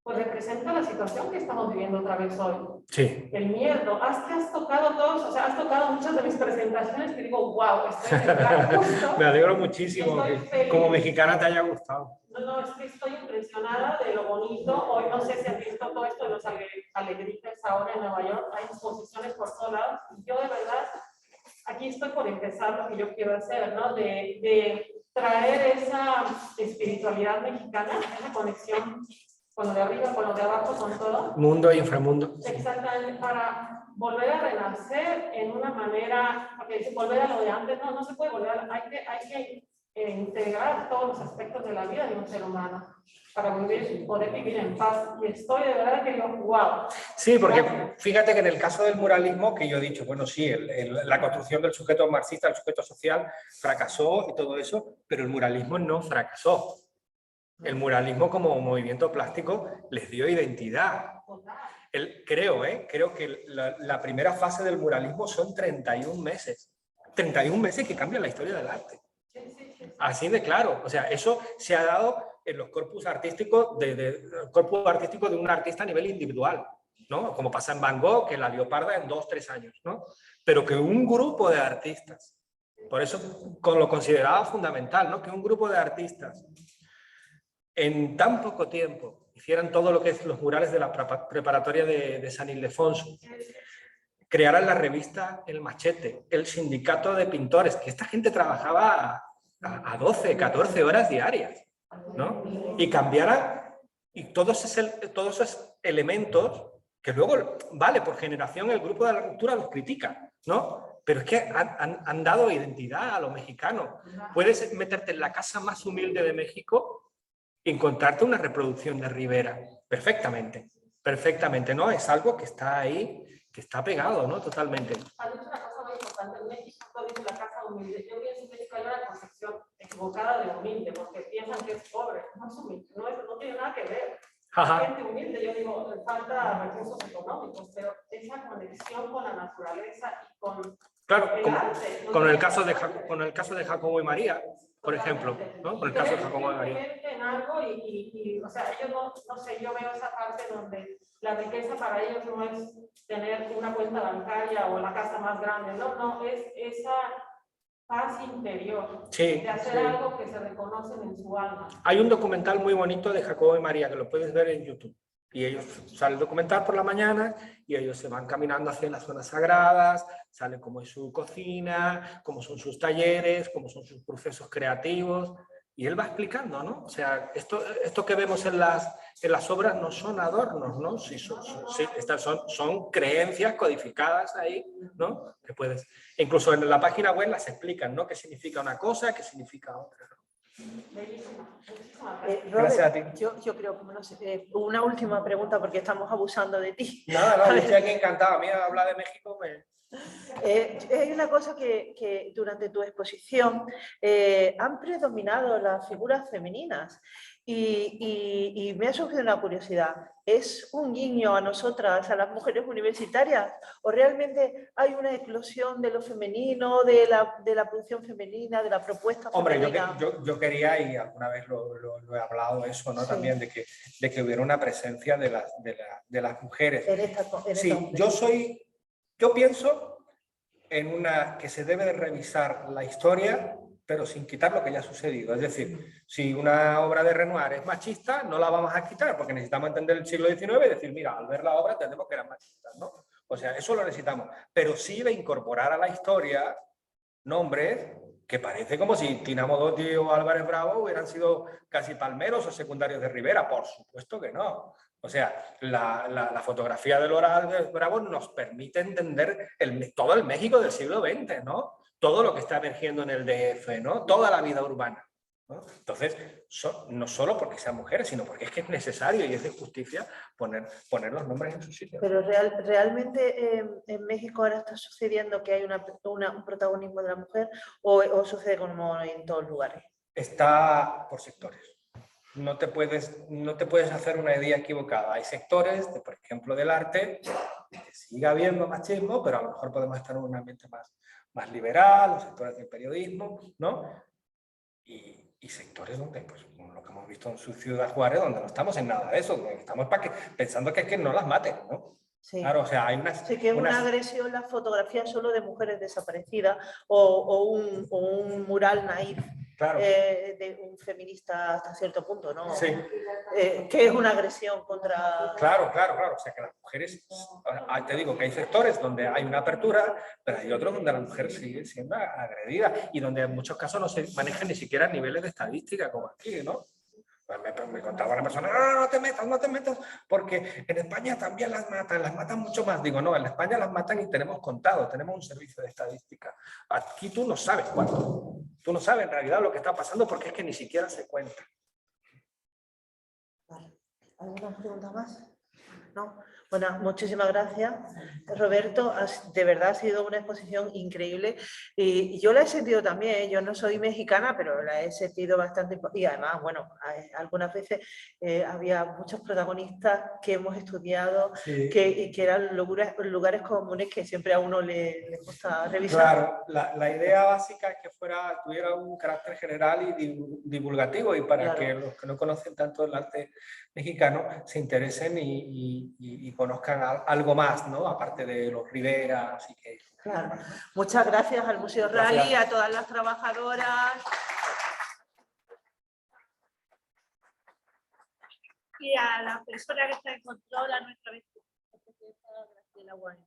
pues representa la situación que estamos viviendo otra vez hoy. Sí. El miedo. Has tocado todos, o sea, has tocado muchas de mis presentaciones que digo, wow, estoy en el plan justo. Me alegro muchísimo que como mexicana te haya gustado. No, es que estoy impresionada de lo bonito. Hoy no sé si han visto todo esto de los alegrites ahora en Nueva York. Hay exposiciones por todos lados. Y yo de verdad, aquí estoy por empezar lo que yo quiero hacer, ¿no? De traer esa espiritualidad mexicana, esa conexión con lo de arriba, con lo de abajo, con todo. Mundo e inframundo. Exactamente, para volver a renacer en una manera, porque volver a lo de antes, no se puede volver, hay que integrar todos los aspectos de la vida de un ser humano para poder vivir en paz. Y estoy de verdad que digo, wow. Sí, porque fíjate que en el caso del muralismo, que yo he dicho, bueno, sí, la construcción del sujeto marxista, el sujeto social, fracasó y todo eso, pero el muralismo no fracasó. El muralismo como movimiento plástico les dio identidad. Creo que la primera fase del muralismo son 31 meses. 31 meses que cambian la historia del arte. Así de claro. O sea, eso se ha dado en los corpus artísticos de un artista a nivel individual, ¿no? Como pasa en Van Gogh, que la Leoparda en 2-3 años, ¿no? Pero que un grupo de artistas, por eso lo consideraba fundamental, ¿no? Que un grupo de artistas en tan poco tiempo hicieran todo lo que es los murales de la preparatoria de San Ildefonso, crearan la revista El Machete, el sindicato de pintores, que esta gente trabajaba a 12, 14 horas diarias, ¿no? Y cambiara, y todos esos elementos que luego, vale, por generación el grupo de la ruptura los critica, ¿no? Pero es que han dado identidad a los mexicanos. Puedes meterte en la casa más humilde de México y encontrarte una reproducción de Rivera, perfectamente, perfectamente, ¿no? Es algo que está ahí, que está pegado, ¿no? Totalmente. Hay una cosa muy importante, en México todo dice la casa humilde. Yo pienso que hay una concepción equivocada de humilde, porque piensan que es pobre, no es humilde, no tiene nada que ver. Ajá. Gente humilde, yo digo, falta recursos económicos, pero esa conexión con la naturaleza y con claro, el arte. Con el caso de Jacobo y María, por ejemplo, ¿no? Con el caso de Jacobo y María. En algo o sea, ellos no sé, yo veo esa parte donde la riqueza para ellos no es tener una cuenta bancaria o la casa más grande, no, es esa paz interior, sí, de hacer algo que se reconocen en su alma. Hay un documental muy bonito de Jacobo y María que lo puedes ver en YouTube. Y ellos salen el documental por la mañana y ellos se van caminando hacia las zonas sagradas, salen cómo es su cocina, cómo son sus talleres, cómo son sus procesos creativos. Y él va explicando, ¿no? O sea, esto que vemos en las obras no son adornos, ¿no? Sí, estas son creencias codificadas ahí, ¿no? Que puedes... Incluso en la página web las explican, ¿no? Qué significa una cosa, qué significa otra, ¿no? Robert, gracias a ti. Yo creo que no sé, una última pregunta porque estamos abusando de ti. Nada, yo estoy aquí encantado. A mí hablar de México me... Hay una cosa que durante tu exposición han predominado las figuras femeninas y me ha surgido una curiosidad. ¿Es un guiño a nosotras, a las mujeres universitarias? ¿O realmente hay una eclosión de lo femenino, de la producción femenina, de la propuesta femenina? Hombre, yo quería, y alguna vez lo he hablado eso, ¿no? Sí. También de que hubiera una presencia de las mujeres. Sí, yo pienso en que se debe de revisar la historia, pero sin quitar lo que ya ha sucedido. Es decir, si una obra de Renoir es machista, no la vamos a quitar, porque necesitamos entender el siglo XIX y decir, mira, al ver la obra entendemos que eran machistas, ¿no? O sea, eso lo necesitamos. Pero sí de incorporar a la historia nombres que parece como si Tina Modotti o Álvarez Bravo hubieran sido casi palmeros o secundarios de Rivera. Por supuesto que no. O sea, la fotografía de Lola Álvarez Bravo nos permite entender todo el México del siglo XX, ¿no? Todo lo que está emergiendo en el DF, ¿no? Toda la vida urbana, ¿no? Entonces, no solo porque sean mujeres, sino porque es que es necesario y es de justicia poner los nombres en su sitio. Pero realmente en México ahora está sucediendo que hay un protagonismo de la mujer o sucede como en todos lugares. Está por sectores. No te puedes hacer una idea equivocada. Hay sectores, por ejemplo, del arte, que sigue habiendo machismo, pero a lo mejor podemos estar en un ambiente más liberal, los sectores del periodismo, ¿no? Y sectores donde, pues, como lo que hemos visto en su ciudad Juárez, donde no estamos en nada de eso, donde estamos pensando que es que no las maten, ¿no? Sí. Claro, o sea, hay unas... Sí, que es una agresión la fotografía solo de mujeres desaparecidas o un mural naif. Claro. De un feminista hasta cierto punto, ¿no? Sí. Que es una agresión contra... Claro. O sea, que las mujeres... Te digo que hay sectores donde hay una apertura, pero hay otros donde la mujer sigue siendo agredida y donde en muchos casos no se manejan ni siquiera niveles de estadística como aquí, ¿no? Me contaba una persona, no te metas, porque en España también las matan mucho más. Digo, no, en España las matan y tenemos contado, tenemos un servicio de estadística. Aquí tú no sabes cuánto. Tú no sabes en realidad lo que está pasando porque es que ni siquiera se cuenta. Vale. ¿Alguna pregunta más? ¿No? Bueno, muchísimas gracias, Roberto. De verdad ha sido una exposición increíble y yo la he sentido también. Yo no soy mexicana, pero la he sentido bastante. Y además, bueno, algunas veces había muchos protagonistas que hemos estudiado, sí, que eran lugares comunes que siempre a uno le gusta revisar. Claro, la idea básica es que tuviera un carácter general y divulgativo y para que los que no conocen tanto el arte mexicano se interesen y conozcan algo más, ¿no? Aparte de los Rivera, así que... Claro. Muchas gracias al Museo Rally, a todas las trabajadoras. Y a la persona que está en control, a nuestra vecina, Graciela Guay.